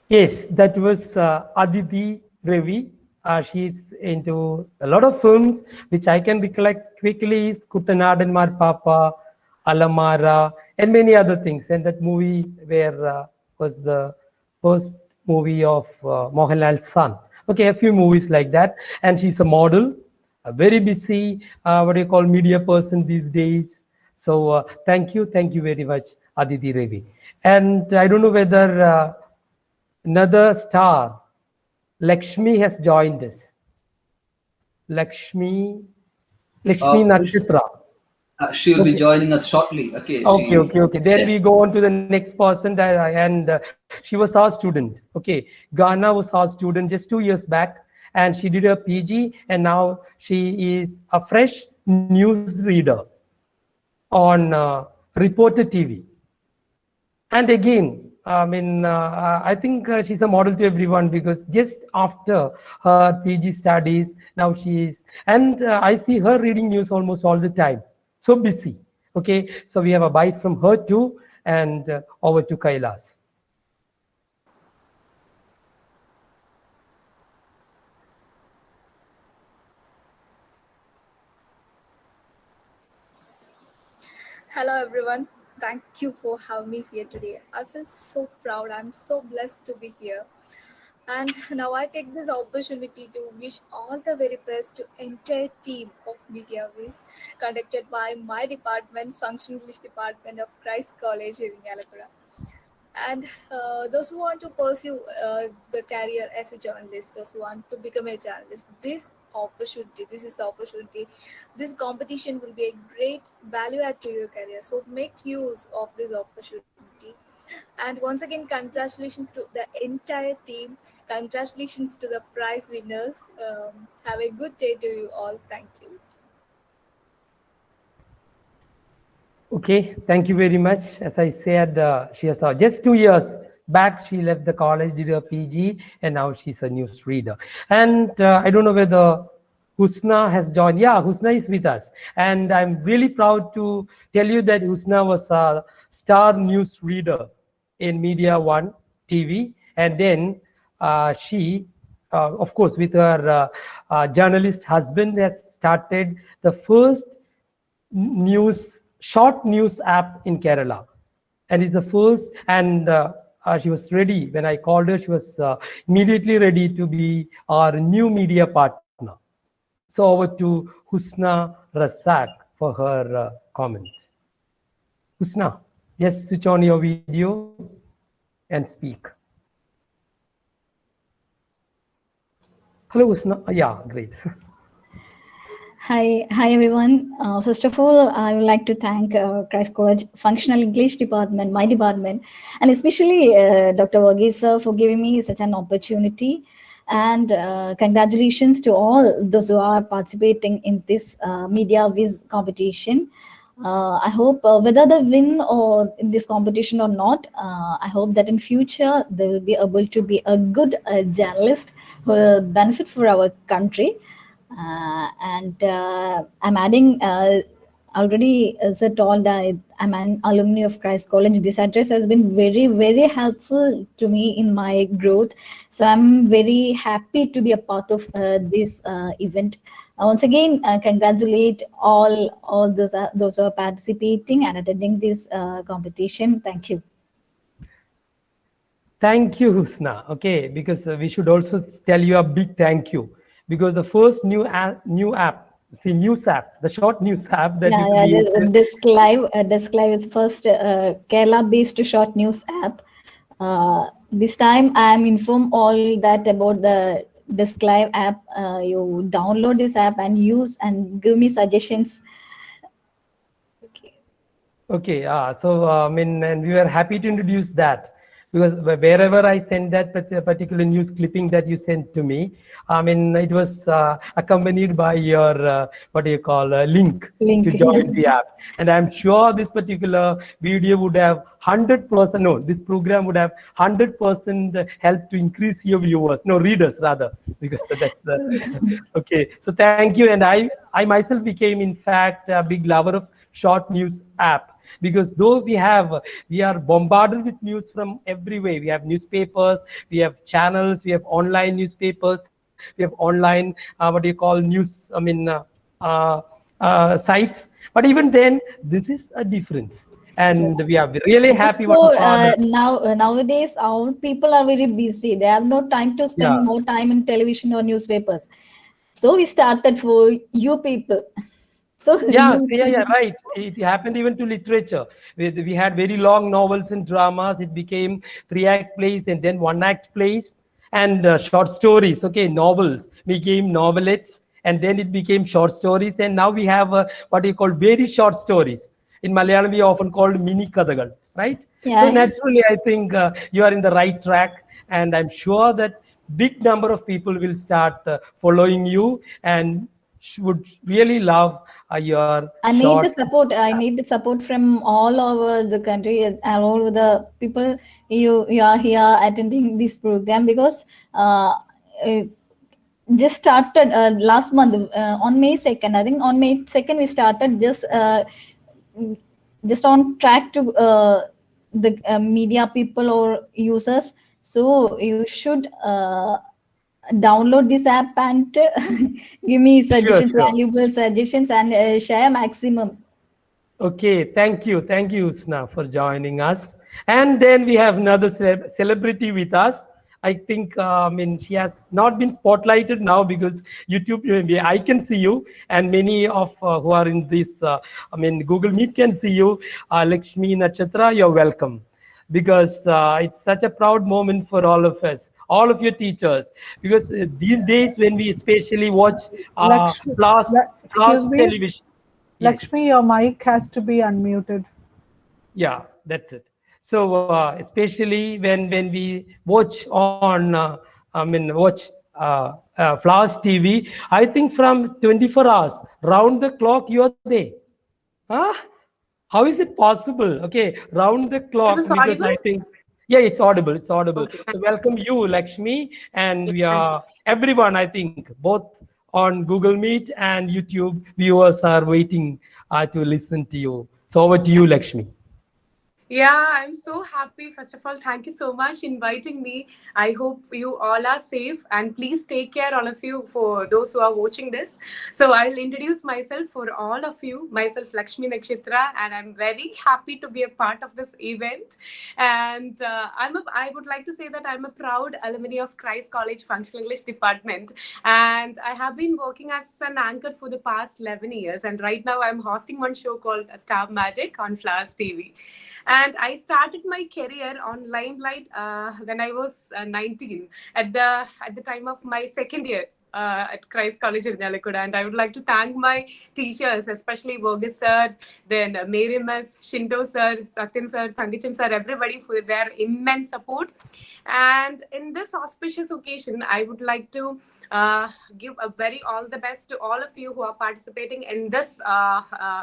Yes, that was Aditi Ravi. She's into a lot of films, which I can recollect quickly is Kuttanadan Papa, Alamara, and many other things. And that movie where was the first movie of Mohanlal's son. Okay, a few movies like that. And she's a model, a very busy, what do you call, media person these days. So thank you very much, Aditi Ravi. And I don't know whether another star, Lakshmi, has joined us. Lakshmi, Lakshmi Uh, Nakshatra. she will be Okay. joining us shortly. Okay, Okay, she okay, okay. is Then there. we go on to the next person, and she was our student. Okay, Ghana was our student just 2 years back, and she did her PG, and now she is a fresh news reader on Reporter TV. And again, I think she's a model to everyone because just after her PG studies, now she is, and I see her reading news almost all the time. So busy. Okay, so we have a bite from her too, and over to Kailas. Hello everyone. Thank you for having me here today. I feel so proud. I'm so blessed to be here. And now I take this opportunity to wish all the very best to entire team of Media Viz conducted by my department, Function English Department of Christ College in Yalapura. And those who want to pursue the career as a journalist, those who want to become a journalist, this is the opportunity. This competition will be a great value add to your career. So make use of this opportunity. And once again, congratulations to the entire team. Congratulations to the prize winners. Have a good day to you all. Thank you. Okay, thank you very much. As I said, she has just 2 years back, she left the college, did her PG, and now she's a news reader. And I don't know whether Husna has joined. Yeah, Husna is with us. And I'm really proud to tell you that Husna was a star news reader in Media One TV. And then she, of course, with her journalist husband, has started the first short news app in Kerala, and is the first. And she was ready when I called her. She was immediately ready to be our new media partner. So over to Husna Rasak for her comment. Husna, just switch on your video and speak. Hello, Husna. Yeah, great. Hi everyone. First of all, I would like to thank Christ College Functional English Department, my department, and especially Dr. Varghese sir for giving me such an opportunity. And congratulations to all those who are participating in this Media Viz competition. I hope whether they win or in this competition or not, I hope that in future they will be able to be a good journalist who will benefit for our country. And I'm adding already as I told that I'm an alumni of Christ College. This address has been very, very helpful to me in my growth. So I'm very happy to be a part of this event. Once again, congratulate all those who are participating and attending this competition. Thank you. Thank you, Husna. Okay, because we should also tell you a big thank you because the first new app, see news app, the short news app that you Yeah, yeah. created. Desk Live is first Kerala-based short news app. This time, I am informed all that about the Desk Live app. You download this app and use and give me suggestions. Okay, so I mean, and we were happy to introduce that because wherever I send that particular news clipping that you sent to me, I mean, it was accompanied by your what do you call link Link. to join the app, and I'm sure this particular video would have 100%. No, this program would have 100% help to increase your viewers, no readers rather, because that's the okay. So thank you, and I myself became in fact a big lover of short news app because though we are bombarded with news from every way. We have newspapers, we have channels, we have online newspapers, we have online what do you call news, I mean uh, sites, but even then this is a difference, and we are really Because happy what for Father. nowadays, our people are very busy. They have no time to Yeah. spend more time in television or newspapers. So we started for you people. So Yeah, so use. yeah, right. It happened even to literature. We had very long novels and dramas. It became three-act plays and then one-act plays and short stories. Okay, novels became novelettes and then it became short stories. And now we have what you call very short stories. In Malayalam, we often called mini kadagal, right? So Yeah. naturally, I think you are in the right track, and I'm sure that big number of people will start following you and would really love your I need short. the support. I need the support from all over the country and all over the people. You are here attending this program because uh, just started last month on May 2nd. I think on May 2nd we started just on track to the media people or users. So you should download this app and give me Sure, suggestions, sure. valuable suggestions, and share maximum. Okay, thank you, Usna, for joining us. And then we have another celebrity with us. I think, I mean, she has not been spotlighted now because YouTube, maybe I can see you, and many of who are in this, I mean, Google Meet can see you. Lakshmi Nachatra, you're welcome. Because it's such a proud moment for all of us, all of your teachers. Because these days, when we especially watch Lakshmi, Flash excuse me, television, yes. Lakshmi, your mic has to be unmuted. Yeah, that's it. So especially when we watch on, I mean, watch Flash TV, I think from 24 hours, round the clock, you're there. Huh? How is it possible? Okay, round the Is clock, this because I audible? think, yeah, it's audible. It's audible. Okay. So welcome you, Lakshmi, and Yeah, we thank you. are everyone. I think both on Google Meet and YouTube viewers are waiting to listen to you. So over to you, Lakshmi. Yeah, I'm so happy. First of all, thank you so much inviting me. I hope you all are safe and please take care, all of you, for those who are watching this. So I'll introduce myself for all of you. Myself, Lakshmi Nakshitra, and I'm very happy to be a part of this event. And I would like to say that I'm a proud alumni of Christ College Functional English Department, and I have been working as an anchor for the past 11 years. And right now, I'm hosting one show called Star Magic on Flowers TV. And I started my career on Limelight when I was 19 at the time of my second year at Christ College in Nalikuda. And I would like to thank my teachers, especially Verghese sir, then Mary Miss, Shinto sir, Satyan sir, Thangichan sir, everybody for their immense support. And in this auspicious occasion, I would like to give a very all the best to all of you who are participating in this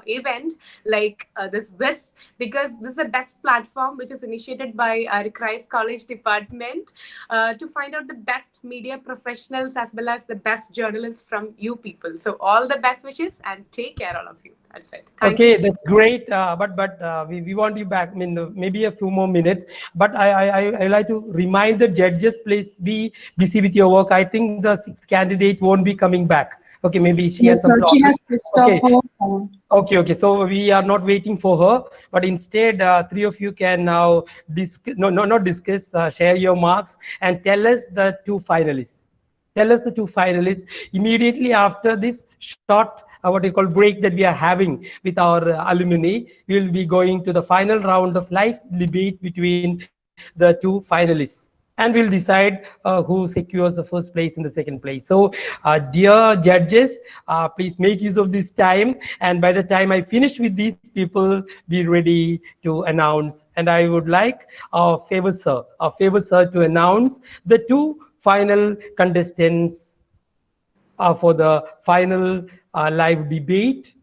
event, like this WIS, because this is the best platform which is initiated by our Christ College department to find out the best media professionals as well as the best journalists from you people. So all the best wishes and take care, all of you. That's it. Thank you. Okay, that's great. But we want you back. I mean, maybe a few more minutes. But I like to remind the judges, please be busy with your work. I think the sixth candidate won't be coming back. Okay, maybe she has Yes, some sir. She problem. has switched off Okay. her phone. Okay. So we are not waiting for her, but instead, three of you can now not discuss, share your marks and tell us the two finalists. Tell us the two finalists immediately after this short, what you call break that we are having with our alumni. We will be going to the final round of live debate between the two finalists, and we'll decide who secures the first place in the second place. So, dear judges, please make use of this time. And by the time I finish with these people, be ready to announce. And I would like our favor sir to announce the two final contestants for the final live debate.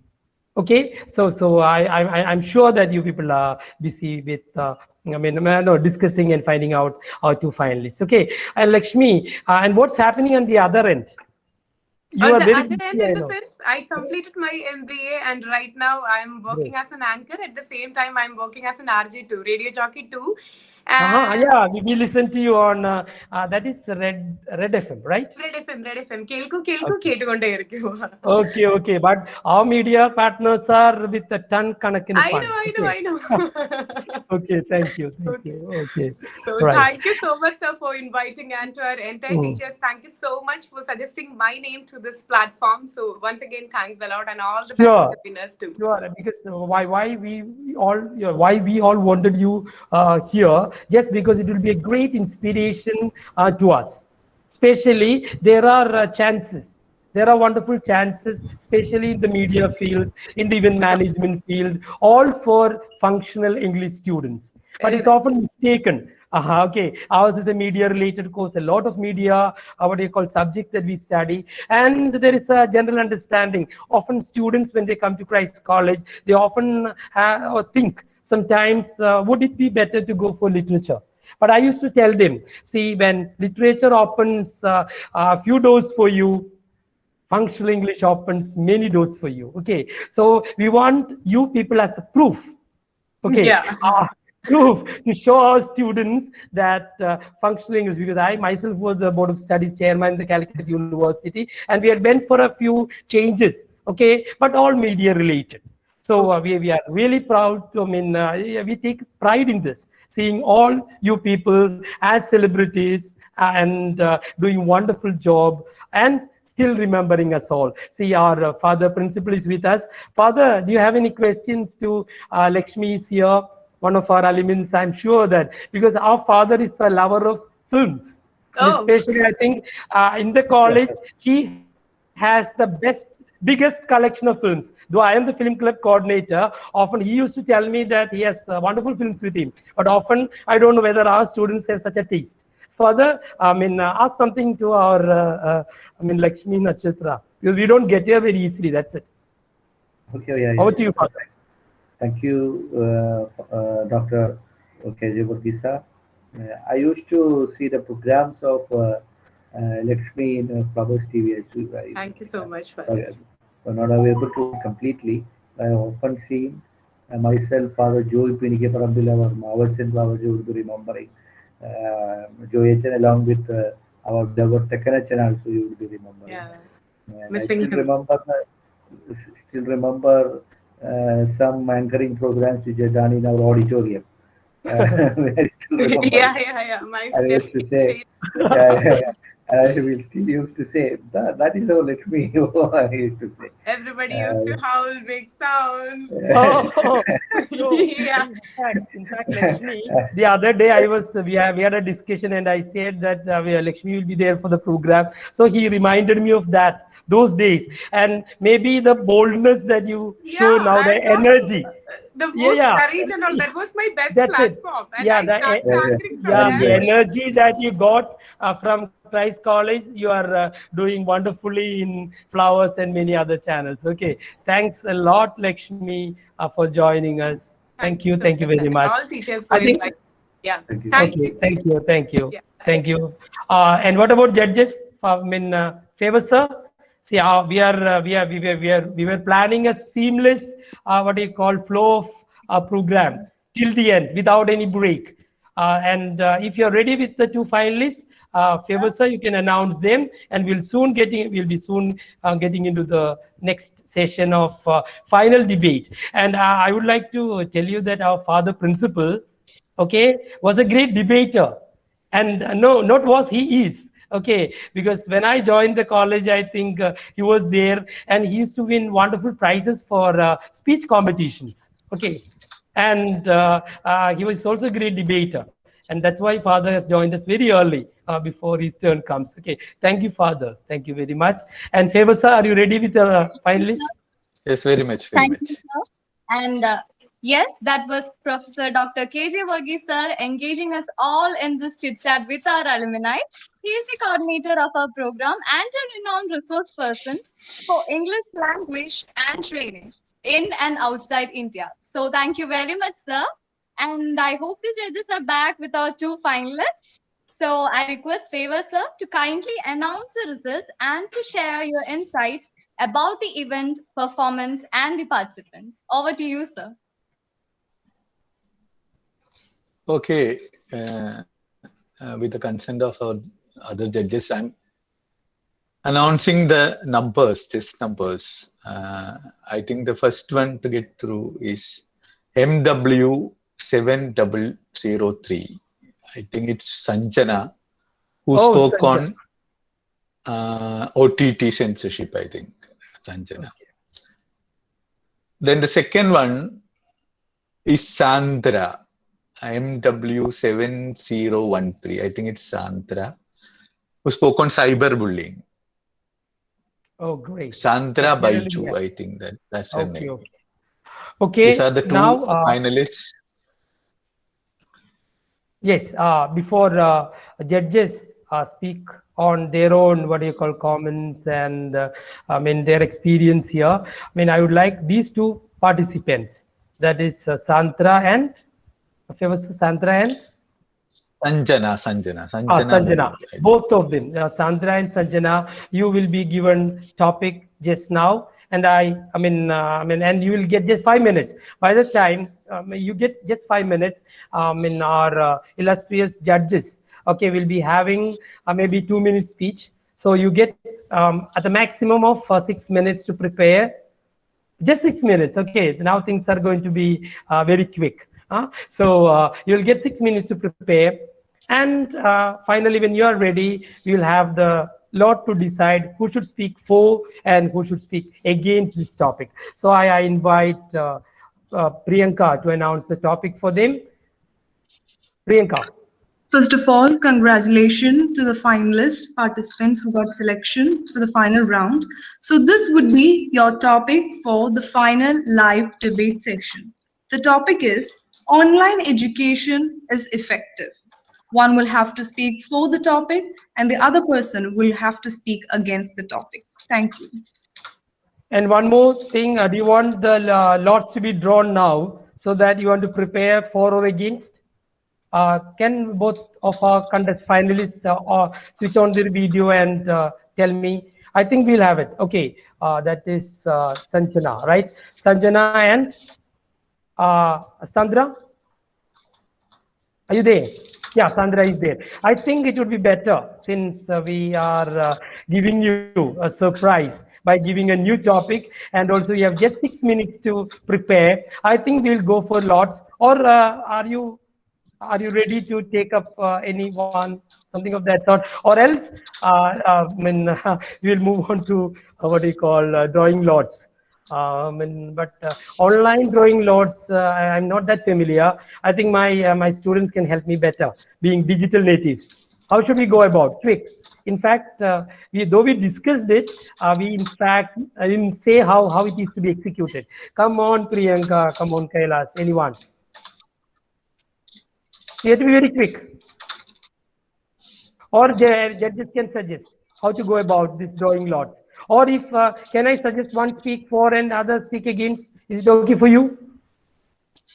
Okay, so I'm sure that you people are busy with no, discussing and finding out our two finalists. Okay, and Lakshmi, and what's happening on the other end? You On are the very other end, busy, in I the know. sense, I completed my MBA and right now I'm working Great. as an anchor. At the same time, I'm working as an RJ2, radio jockey too. And Yeah, we listen to you on that is Red FM, right? Red FM. Kelku Okay. കേട്ടുകൊണ്ടേ ഇരിക്കും. Okay. But our media partners are with a ton കണക്കിന് I fund. know. Okay, thank you. Okay, So right. thank you so much, sir, for inviting, and to our entire Mm. teachers, thank you so much for suggesting my name to this platform. So once again, thanks a lot, and all the best to Sure. the winners too. Sure, because why we all wanted you here, just because it will be a great inspiration to us. Especially there are chances. There are wonderful chances, especially in the media field, in the event management field, all for functional English students. But Very it's right. often mistaken. Okay, ours is a media-related course. A lot of media, what do you call, subjects that we study, and there is a general understanding. Often students, when they come to Christ College, they often or think sometimes, would it be better to go for literature? But I used to tell them, see, when literature opens a few doors for you, functional English opens many doors for you. Okay, so we want you people as a proof. Okay, Yeah. proof to show our students that functional English, because I myself was the Board of Studies chairman in the Calicut University, and we had went for a few changes, okay, but all media related. So we are really proud to, we take pride in this, seeing all you people as celebrities and doing wonderful job and still remembering us all. See, our father principal is with us. Father, do you have any questions to Lakshmi is here, one of our alumni? I'm sure that because our father is a lover of films, and especially I think in the college he has the biggest collection of films. Though I am the film club coordinator, often he used to tell me that he has wonderful films with him. But often I don't know whether our students have such a taste. Further, ask something to our, Lakshmi Nachitra, because we don't get here very easily. That's it. Okay, yeah. Over to you, Father. Thank you, Dr. Kejagurgisa. I used to see the programs of Lakshmi in Flowers TV. Thank you so much for I'm not able to completely. I have often seen myself, Father Joy Pinikeparambila, or Mawats and Flowers, you would be remembering. Joy Chen, along with our beloved Tekanachan, also you would be remembering. Yeah. And Missing I still remember some anchoring programs which are done in our auditorium. I still remember. Yeah. My I used to say, I will still used to say that is how Lakshmi. I used to say. Everybody used to howl big sounds. So, Yeah. in fact, Lakshmi, the other day we had a discussion, and I said that Lakshmi will be there for the program. So he reminded me of those days, and maybe the boldness that you show now, the energy. The most courage and all, that was my best platform. And I started anchoring from there. The energy that you got from Christ College, you are doing wonderfully in Flowers and many other channels. Okay, thanks a lot, Lakshmi, for joining us. Thank you very much. All teachers for inviting. Yeah. Thank you. And what about judges? Favor, sir. See, we were planning a seamless, flow of program till the end without any break. And if you're ready with the two finalists, Favor sir, you can announce them, and we'll be soon getting into the next session of final debate. And I would like to tell you that our father principal, okay, was a great debater. And no, not was, he is. Okay, because when I joined the college, I think he was there, and he used to win wonderful prizes for speech competitions. Okay, and he was also a great debater, and that's why father has joined us very early before his turn comes. Okay, thank you, father. Thank you very much. And Favor sir, are you ready with the finalists? Yes, very much, very Thank you, much. sir. And yes, that was Professor Dr. KJ Varghese sir engaging us all in this chit chat with our alumni. He is the coordinator of our program and a renowned resource person for English language and training in and outside India. So thank you very much, sir. And I hope the judges are back with our two finalists. So I request Favor sir to kindly announce the results and to share your insights about the event, performance, and the participants. Over to you, sir. Okay, with the consent of our other judges, I'm announcing the numbers, test numbers. I think the first one to get through is MW7003. I think it's Sanjana, who spoke Sanjana. on OTT censorship, I think, Sanjana. Okay. Then the second one is Sandra, MW7013. I think it's Sandra, who spoke on cyberbullying. Oh, great. Sandra Baiju, I think that's her name. Okay. Okay. These are the two now, finalists. Yes, before judges speak on their own, comments and their experience here, I would like these two participants, that is Sanjana and Sanjana. Both of them, Sandra and Sanjana, you will be given topic just now, and and you will get just 5 minutes. By the time you get just 5 minutes, our illustrious judges, okay, will be having maybe 2 minutes speech. So you get at the maximum of 6 minutes to prepare. Just 6 minutes. Okay, now things are going to be very quick. So you'll get 6 minutes to prepare. And finally, when you are ready, you'll have the lot to decide who should speak for and who should speak against this topic. So I invite Priyanka to announce the topic for them. Priyanka. First of all, congratulations to the finalist participants who got selection for the final round. So this would be your topic for the final live debate session. The topic is online education is effective. One will have to speak for the topic and the other person will have to speak against the topic. Thank you. And one more thing, do you want the lots to be drawn now so that you want to prepare for or against? Can both of our contest finalists switch on their video and tell me? I think we'll have it. Okay, that is Sanjana, right? Sanjana and Sandra? Are you there? Yeah, Sandra is there. I think it would be better since we are giving you a surprise by giving a new topic, and also you have just 6 minutes to prepare. I think we'll go for lots. Or are you ready to take up anyone, something of that sort? Or else, we'll move on to drawing lots. But online drawing lots, I'm not that familiar. I think my students can help me better, being digital natives. How should we go about? Quick. In fact, though we discussed it, we in fact didn't say how it is to be executed. Come on, Priyanka. Come on, Kailas. Anyone? You have to be very quick. Or judges can suggest how to go about this drawing lot. Or if, can I suggest one speak for and others speak against? Is it okay for you?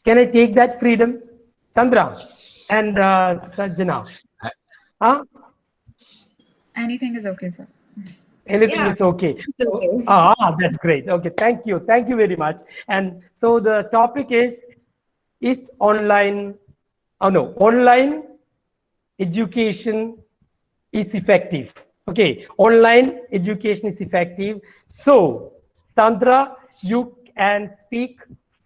Can I take that freedom? Sandra and Sajjana. Huh? Anything is okay, sir. Anything Yeah, is okay. it's So, okay. that's great. Okay, thank you very much. And so the topic is online. Oh no, online education is effective. Okay, online education is effective. So, Sandra, you can speak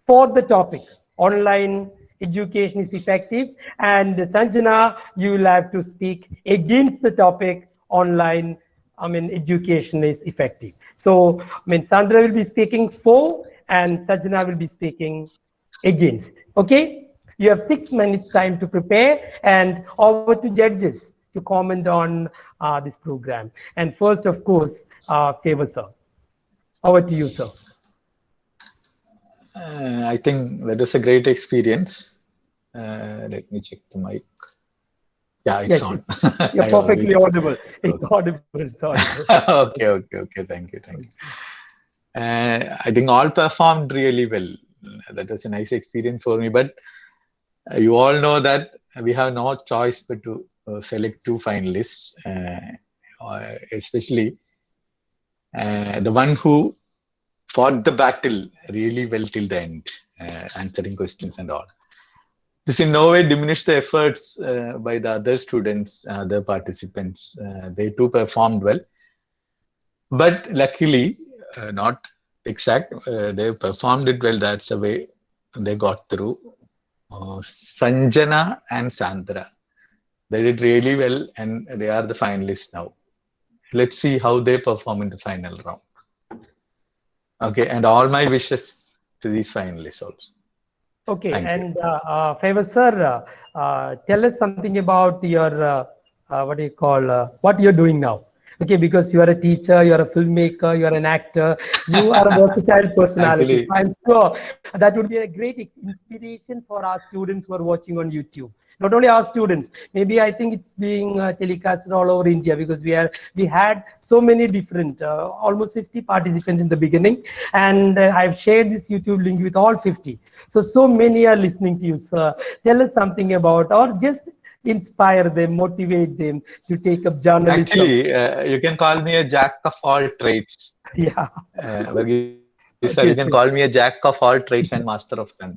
for the topic. Online education is effective, and Sanjana, you will have to speak against the topic. Online, I mean, education is effective. So, I mean, Sandra will be speaking for, and Sanjana will be speaking against. Okay, you have 6 minutes time to prepare, and over to judges to comment on this program. And first, of course, Favor sir. Over to you, sir. I think that was a great experience. Let me check the mic. Yeah, it's Yes, on. you're I perfectly always audible. It's audible. It's audible. okay. Thank you. I think all performed really well. That was a nice experience for me. But you all know that we have no choice but to select two finalists, especially the one who fought the battle really well till the end, answering questions and all. This in no way diminished the efforts by the other students, other participants. They too performed well. But luckily, not exact, they performed it well. That's the way they got through. Sanjana and Sandra, they did really well and they are the finalists now. Let's see how they perform in the final round. Okay, and all my wishes to these finalists also. Okay, Thank you. and Favor sir, tell us something about your what do you call what you're doing now? Okay, because you are a teacher, you are a filmmaker, you are an actor, you are a versatile personality. So Actually, I'm sure that would be a great inspiration for our students who are watching on YouTube. Not only our students, maybe I think it's being telecasted all over India, because we had so many different, almost 50 participants in the beginning, and I've shared this YouTube link with all 50. So many are listening to you, sir. Tell us something about, or just inspire them, motivate them to take up journalism. actually, you can call me a jack of all trades. Yeah. Varghese sir, you can call me Okay, a jack of all trades and master of none,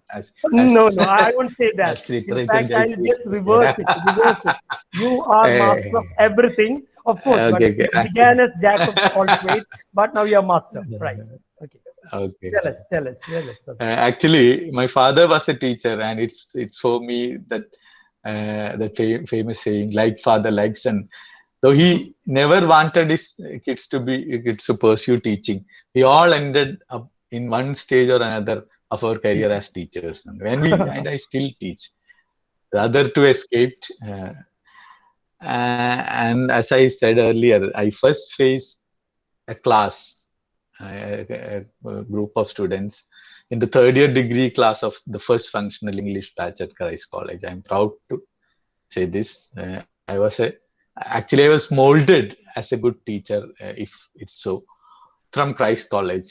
no, I won't say as that. In literature fact, guys I'll say. just Yeah. reverse it. Reverse it. You are master of Eh, everything, of course, but okay, you began as jack of all trades, but now you're master, right? Okay. okay. Tell us. Actually, my father was a teacher, and it's for me that famous saying, "Like father, like son." So he never wanted his kids to pursue teaching. We all ended up in one stage or another of our career as teachers. And I still teach. The other two escaped. And as I said earlier, I first faced a class, a group of students in the third year degree class of the first functional English batch at Christ College. I'm proud to say this. I was molded as a good teacher, if it's so, from Christ College,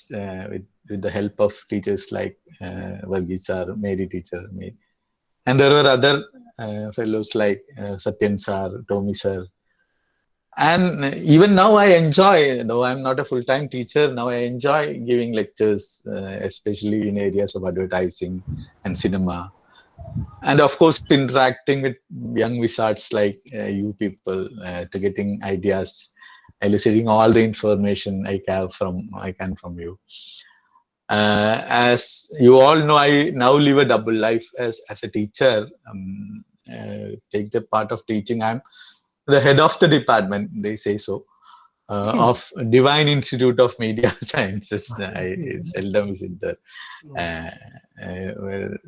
with the help of teachers like Varghese sir, Mary teacher, me. And there were other fellows like Satyan sir, Tommy sir. And even now I enjoy, though I'm not a full-time teacher, now I enjoy giving lectures, especially in areas of advertising and cinema. And of course, interacting with young wizards like you people to getting ideas, eliciting all the information I can from you. As you all know, I now live a double life as a teacher. Take the part of teaching. I'm the head of the department, they say so, of Divine Institute of Media Sciences. I seldom visit there. Where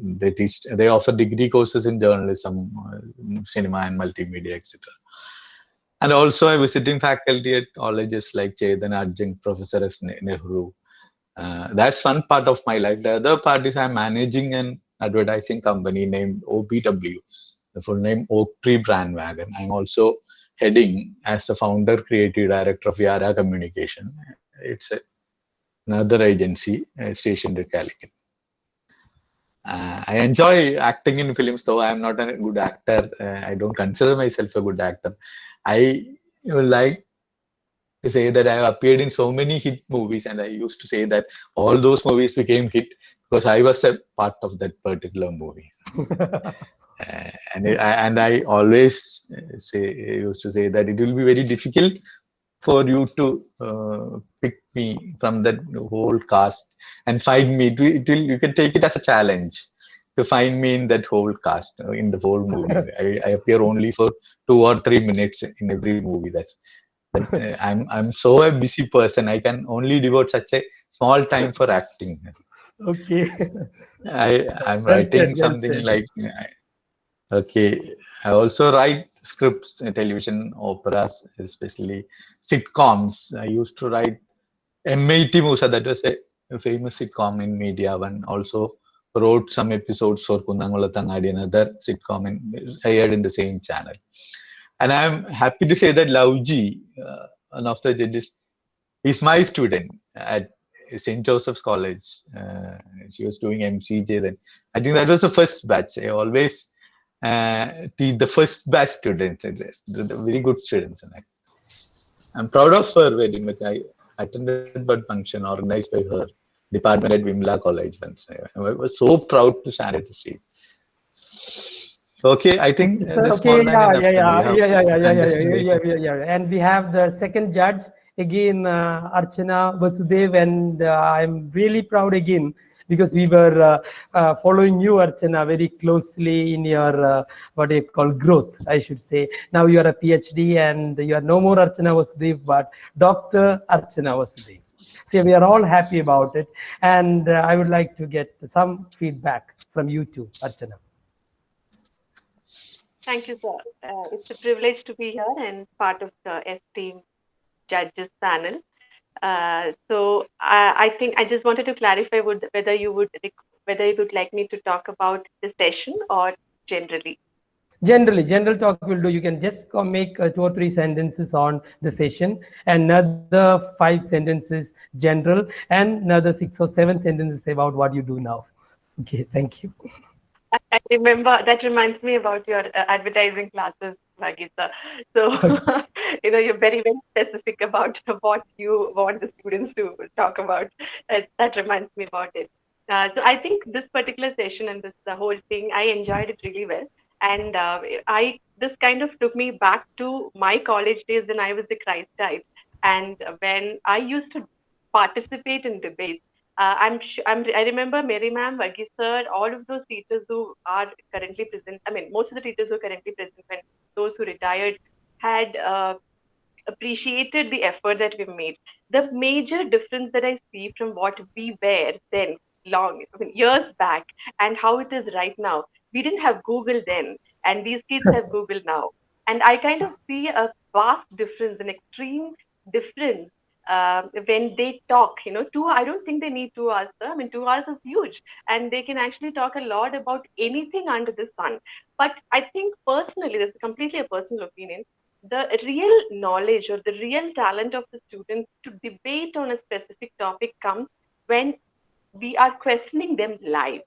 they offer degree courses in journalism, cinema and multimedia, etc. And also a visiting faculty at colleges like Chetan Adjunct Professor S. Nehru. That's one part of my life. The other part is I'm managing an advertising company named OBW, the full name Oak Tree Brand Wagon. I'm also heading as the founder, creative director of Yara Communication. It's another agency stationed at Calicut. I enjoy acting in films, though I'm not a good actor. I don't consider myself a good actor. I like to say that I have appeared in so many hit movies, and I used to say that all those movies became hit because I was a part of that particular movie. And I always used to say that it will be very difficult for you to pick me from that whole cast and find me. You can take it as a challenge to find me in that whole cast, in the whole movie. I appear only for 2 or 3 minutes in every movie. I'm so a busy person. I can only devote such a small time for acting. Okay. I'm Well said. writing Well something said. like okay. I also write scripts, television operas, especially sitcoms. I used to write M80 Musa. That was a famous sitcom in Media One. Also wrote some episodes for Kundangola Tangadi, another sitcom aired in the same channel. And I'm happy to say that Lauji, one of the judges, is my student at St. Joseph's College. She was doing MCJ then. I think that was the first batch. I always teach the first batch students, the very good students. And I'm proud of her very much. I attended one function organized by her department at Vimla College once. I was so proud to stand at the stage. Okay, I think that's Okay, more than yeah, enough. yeah, We yeah, have yeah, yeah, yeah, yeah, yeah, contestant yeah, waiting. yeah, yeah, yeah. And we have the second judge again, Archana Vasudev, and I'm really proud again because we were following you, Archana, very closely in your what do you call growth, I should say. Now you are a PhD, and you are no more Archana Vasudev, but Dr. Archana Vasudev. So we are all happy about it, and I would like to get some feedback from you too, Archana. Thank you, sir. It's a privilege to be here and part of the esteemed judges panel. So I think I just wanted to clarify whether you would like me to talk about the session or generally. Generally, general talk will do. You can just make 2 or 3 sentences on the session, and another 5 sentences general, and another 6 or 7 sentences about what you do now. Okay, thank you. I remember that reminds me about your advertising classes, Magisa. So, you're very, very specific about what you want the students to talk about. That reminds me about it. So I think this particular session and this the whole thing, I enjoyed it really well. And I this kind of took me back to my college days when I was a Christ type, and when I used to participate in debates. I remember Mary Ma'am, Varghese sir, all of those teachers who are currently present. I mean, most of the teachers who are currently present, when those who retired had appreciated the effort that we made. The major difference that I see from what we were then, years back, and how it is right now. We didn't have Google then, and these kids have Google now. And I kind of see a vast difference, an extreme difference when they talk. I don't think they need 2 hours. Sir. I mean, 2 hours is huge, and they can actually talk a lot about anything under the sun. But I think personally, this is completely a personal opinion, the real knowledge or the real talent of the student to debate on a specific topic comes when we are questioning them live.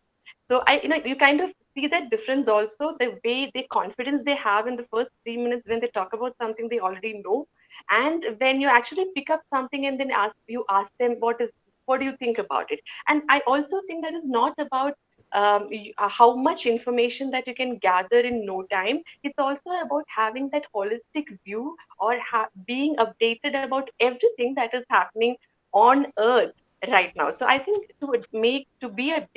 So you kind of see that difference also, the way the confidence they have in the first 3 minutes when they talk about something they already know, and when you actually pick up something and then ask them what do you think about it. And I also think that is not about how much information that you can gather in no time. It's also about having that holistic view or being updated about everything that is happening on earth right now. So I think to be a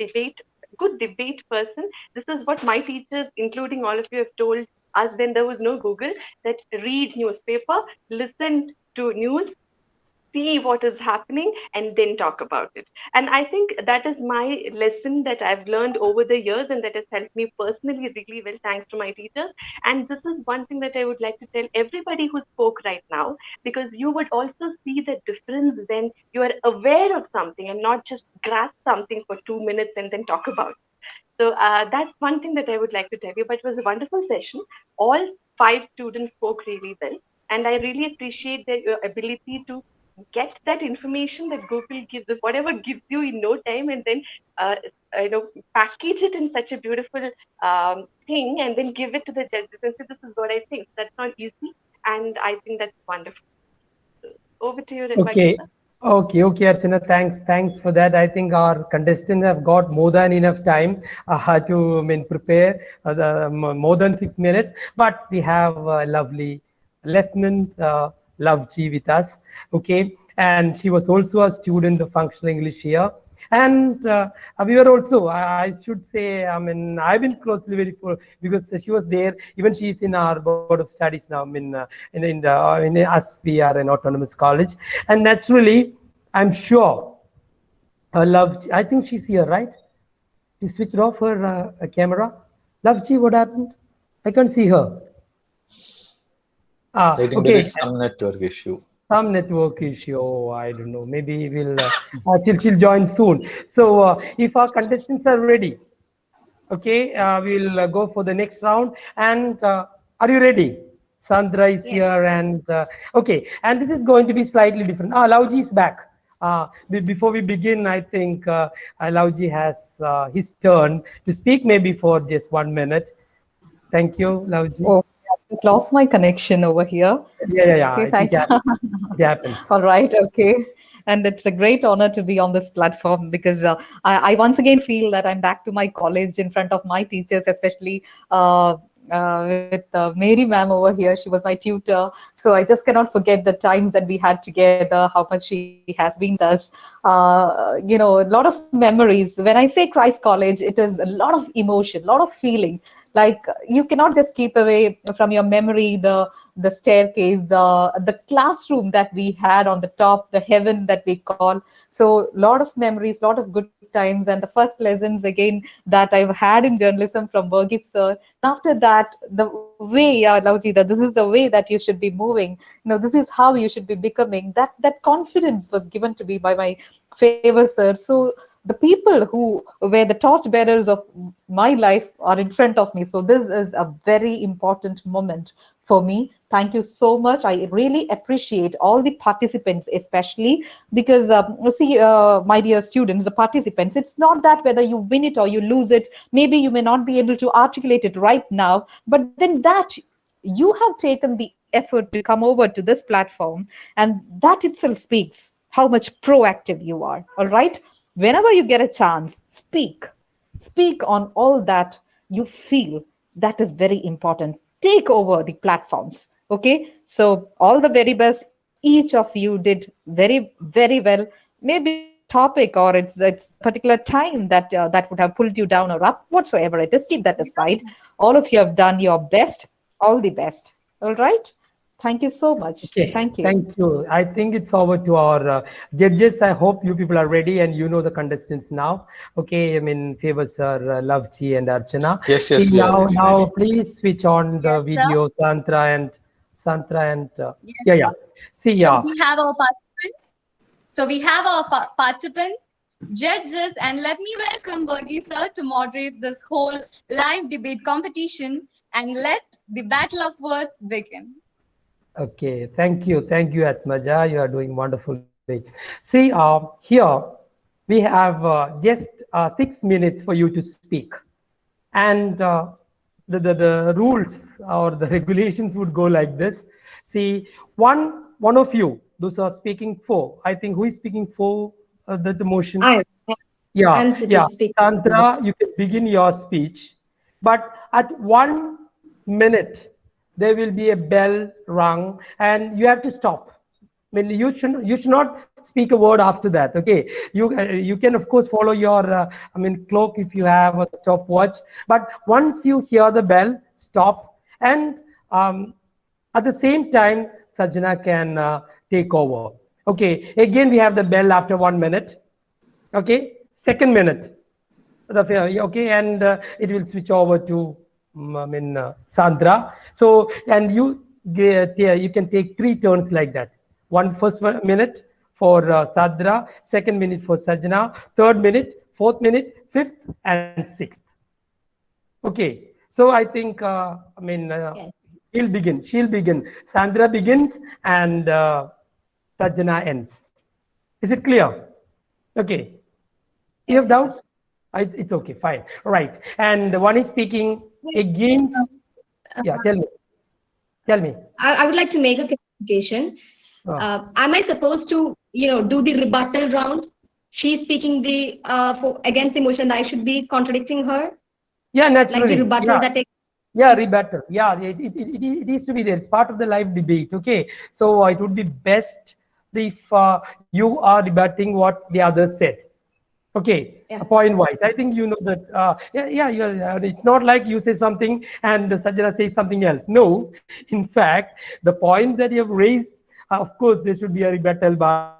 good debate person, this is what my teachers, including all of you, have told us when there was no Google, that read newspaper, listen to news, see what is happening, and then talk about it. And I think that is my lesson that I've learned over the years, and that has helped me personally really well, thanks to my teachers. And this is one thing that I would like to tell everybody who spoke right now, because you would also see the difference when you are aware of something and not just grasp something for 2 minutes and then talk about it. So that's one thing that I would like to tell you. But it was a wonderful session. All 5 students spoke really well, and I really appreciate their ability to get that information that Google gives, whatever gives you in no time, and then uh, package it in such a beautiful thing, and then give it to the judges and say, "This is what I think." So that's not easy, and I think that's wonderful. Over to you, Okay. Magisa. Okay, Archana. Thanks for that. I think our contestants have got more than enough time to, prepare more than 6 minutes. But we have a lovely Lieutenant Loveji with us. Okay, and she was also a student of functional English here. And we were also, I should say, I've been closely very because she was there. Even she's in our board of studies now. In us, we are an autonomous college, and naturally, I'm sure her love. I think she's here, right? She switched off her camera. Loveji, what happened? I can't see her. I think there Okay. is some network issue. Some network issue. Oh, I don't know. Maybe we'll she'll join soon. So if our contestants are ready, okay, we'll go for the next round. And are you ready? Sandra is Yes. here, and okay. And this is going to be slightly different. Lauji is back. Before we begin, I think Lauji has his turn to speak, maybe for just 1 minute. Thank you, Lauji. Oh, I just lost my connection over here. Yeah. Okay, thank you. It happens. All right, okay. And it's a great honor to be on this platform because I once again feel that I'm back to my college in front of my teachers, especially with Mary ma'am over here. She was my tutor. So I just cannot forget the times that we had together, how much she has been with us. A lot of memories. When I say Christ College, it is a lot of emotion, a lot of feeling. Like you cannot just keep away from your memory the staircase, the classroom that we had on the top, the heaven that we call. So a lot of memories, lot of good times, and the first lessons again that I've had in journalism from Verghese sir. After that, the way, Lauji, that this is the way that you should be moving. This is how you should be becoming. That confidence was given to me by my favor sir. So the people who were the torch bearers of my life are in front of me. So this is a very important moment for me. Thank you so much. I really appreciate all the participants, especially because, see, my dear students, the participants, it's not that whether you win it or you lose it, maybe you may not be able to articulate it right now, but then that you have taken the effort to come over to this platform, and that itself speaks how much proactive you are. All right. Whenever you get a chance, speak on all that you feel. That is very important. Take over the platforms. Okay. So all the very best. Each of you did very, very well. Maybe it's the topic or it's the particular time that would have pulled you down or up, whatsoever it is. Keep that aside. All of you have done your best. All the best. All right. Thank you so much. Okay, Thank you. thank you. I think it's over to our judges. I hope you people are ready and you know the contestants now. Okay, favors are Loveji and Archana. Yes, See we are now, ready. now please switch on the Yes, sir. video, Santra and Yes, yeah. sir. See So yeah. we have our participants. Participants, judges, and let me welcome Bergie sir to moderate this whole live debate competition and let the battle of words begin. Okay, thank you, Atmaja. You are doing wonderfully. See, here we have just 6 minutes for you to speak, and the rules or the regulations would go like this. See, one of you, those who are speaking for, I think who is speaking for the motion? I Yeah, am yeah. speaking. Sandra, you can begin your speech, but at 1 minute, there will be a bell rung and you have to stop. You should not speak a word after that. Okay, you can of course follow your clock if you have a stopwatch. But once you hear the bell, stop, and at the same time, Sajana can take over. Okay, again we have the bell after 1 minute. Okay, second minute, okay, and it will switch over to Sandra. So and you can take 3 turns like that. First minute for Sandra, second minute for Sajna, third minute, fourth minute, fifth and sixth. Okay, so I think Yes. she'll begin. Sandra begins and Sajna ends. Is it clear? Okay. You Yes, have sir. doubts? It's okay, fine. Right. And one is speaking Wait, against, uh, yeah, tell me. Tell me. I would like to make a clarification. Am I supposed to, do the rebuttal round? She's speaking against the motion, and I should be contradicting her, Yeah, like the naturally. rebuttal Yeah. that takes. Yeah, rebuttal. Yeah, it needs to be there. It's part of the live debate. Okay, so it would be best if you are rebutting what the others said. Okay, Yeah. point wise. I think you know that. It's not like you say something and Sajjana says something else. No, in fact, the point that you have raised, of course, there should be a rebuttal by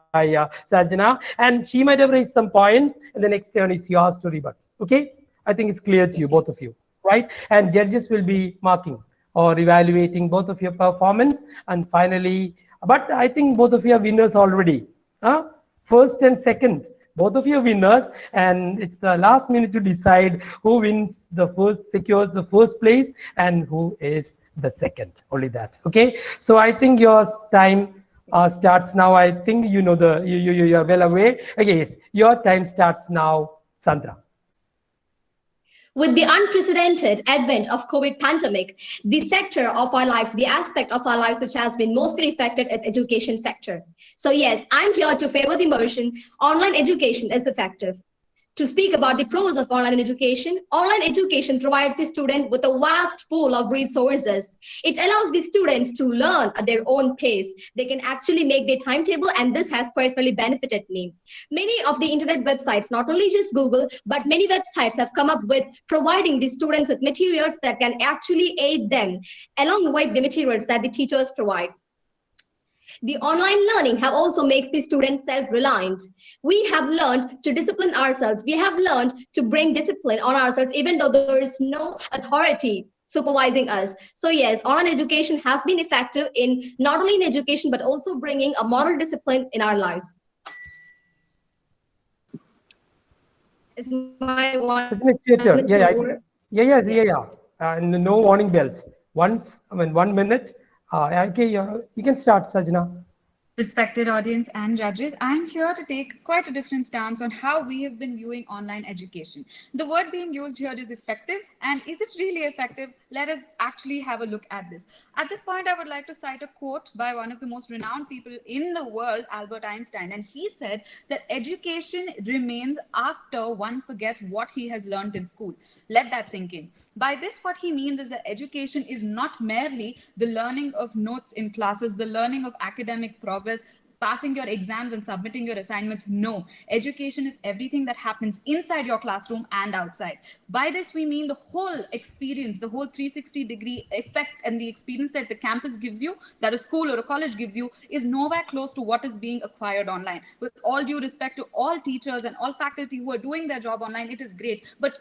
Sajjana, and she might have raised some points, and the next turn is yours to rebut. Okay, I think it's clear to you, both of you, right? And judges will be marking or evaluating both of your performance, and finally, but I think both of you are winners already. Huh? First and second, both of you are winners, and it's the last minute to decide who wins the first, secures the first place, and who is the second. Only that. Okay. So I think your time starts now. I think you know you are well aware. Okay, yes, your time starts now, Sandra. With the unprecedented advent of COVID pandemic, the sector of our lives, the aspect of our lives which has been mostly affected is education sector. So yes, I'm here to favor the motion. Online education is effective. To speak about the pros of online education provides the student with a vast pool of resources. It allows the students to learn at their own pace. They can actually make their timetable, and this has personally benefited me. Many of the internet websites, not only just Google, but many websites have come up with providing the students with materials that can actually aid them along with the materials that the teachers provide. The online learning have also makes the students self-reliant. We have learned to discipline ourselves. We have learned to bring discipline on ourselves, even though there is no authority supervising us. So yes, online education has been effective in not only in education, but also bringing a moral discipline in our lives. Is my one Sajjana, it's your turn. minute Yeah, over? yeah. And no warning bells. Once, 1 minute. Okay, you can start, Sajjana. Respected audience and judges, I'm here to take quite a different stance on how we have been viewing online education. The word being used here is effective, and is it really effective? Let us actually have a look at this. At this point, I would like to cite a quote by one of the most renowned people in the world, Albert Einstein, and he said that education remains after one forgets what he has learned in school. Let that sink in. By this, what he means is that education is not merely the learning of notes in classes, the learning of academic progress, passing your exams and submitting your assignments. No, education is everything that happens inside your classroom and outside. By this, we mean the whole experience, the whole 360-degree effect and the experience that the campus gives you, that a school or a college gives you, is nowhere close to what is being acquired online. With all due respect to all teachers and all faculty who are doing their job online, it is great. But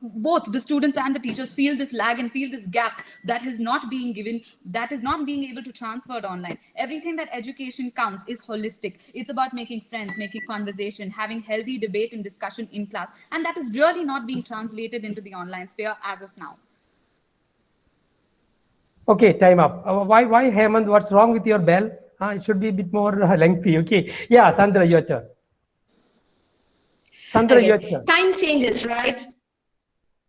both the students and the teachers feel this lag and feel this gap that is not being given, that is not being able to transfer it online. Everything that education counts is holistic. It's about making friends, making conversation, having healthy debate and discussion in class, and that is really not being translated into the online sphere as of now. Okay, time up. Why, Hemant? What's wrong with your bell? It should be a bit more lengthy. Okay. Yeah, Sandra, your turn. Sandra, Okay. your turn. Time changes, right?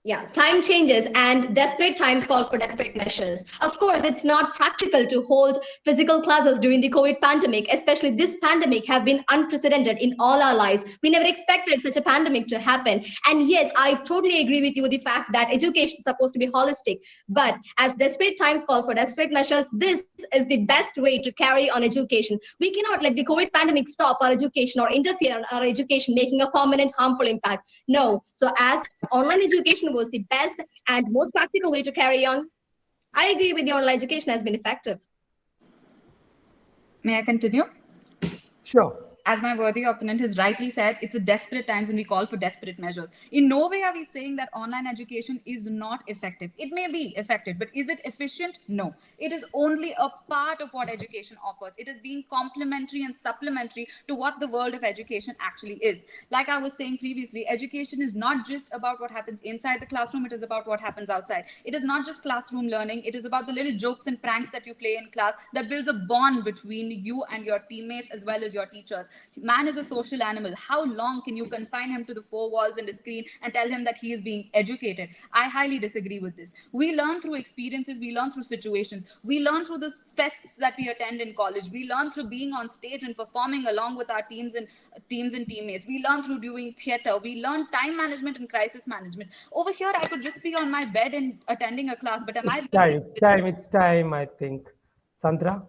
Yeah, time changes and desperate times call for desperate measures. Of course, it's not practical to hold physical classes during the COVID pandemic, especially this pandemic have been unprecedented in all our lives. We never expected such a pandemic to happen. And yes, I totally agree with you with the fact that education is supposed to be holistic. But as desperate times call for desperate measures, this is the best way to carry on education. We cannot let the COVID pandemic stop our education or interfere in our education, making a permanent harmful impact. No. So as online education was the best and most practical way to carry on, I agree with you, online education has been effective. May I continue? Sure. As my worthy opponent has rightly said, it's a desperate times and we call for desperate measures. In no way are we saying that online education is not effective. It may be effective, but is it efficient? No. It is only a part of what education offers. It is being complementary and supplementary to what the world of education actually is. Like I was saying previously, education is not just about what happens inside the classroom, it is about what happens outside. It is not just classroom learning, it is about the little jokes and pranks that you play in class that builds a bond between you and your teammates as well as your teachers. Man is a social animal. How long can you confine him to the four walls and a screen and tell him that he is being educated? I highly disagree with this. We learn through experiences, we learn through situations, we learn through the fests that we attend in college, we learn through being on stage and performing along with our teams and teammates. We learn through doing theater. We learn time management and crisis management. Over here, I could just be on my bed and attending a class, but am I really? It's time, I think. Sandra?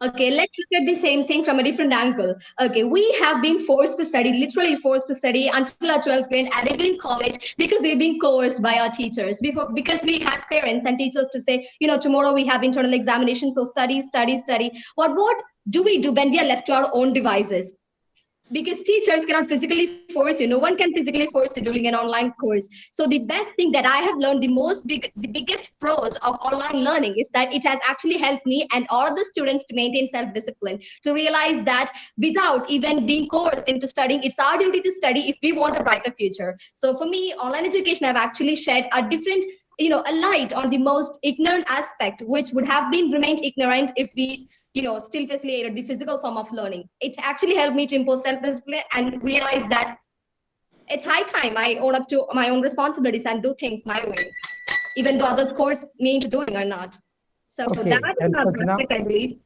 Okay, let's look at the same thing from a different angle. Okay, we have been forced to study, literally forced to study until our 12th grade and even in college because we've been coerced by our teachers. Because we had parents and teachers to say, tomorrow we have internal examinations, so study, study, study. What do we do when we are left to our own devices? Because teachers cannot physically force you. No one can physically force you during an online course. So the best thing that I have learned, the biggest pros of online learning is that it has actually helped me and all the students to maintain self-discipline, to realize that without even being coerced into studying, it's our duty to study if we want a brighter future. So for me, online education have actually shed a different, a light on the most ignorant aspect, which would have been remained ignorant if we still facilitated the physical form of learning. It actually helped me to impose self-discipline and realize that it's high time I own up to my own responsibilities and do things my way, even though others force me into doing or not. So Okay, that is and another Sajna? aspect, I believe.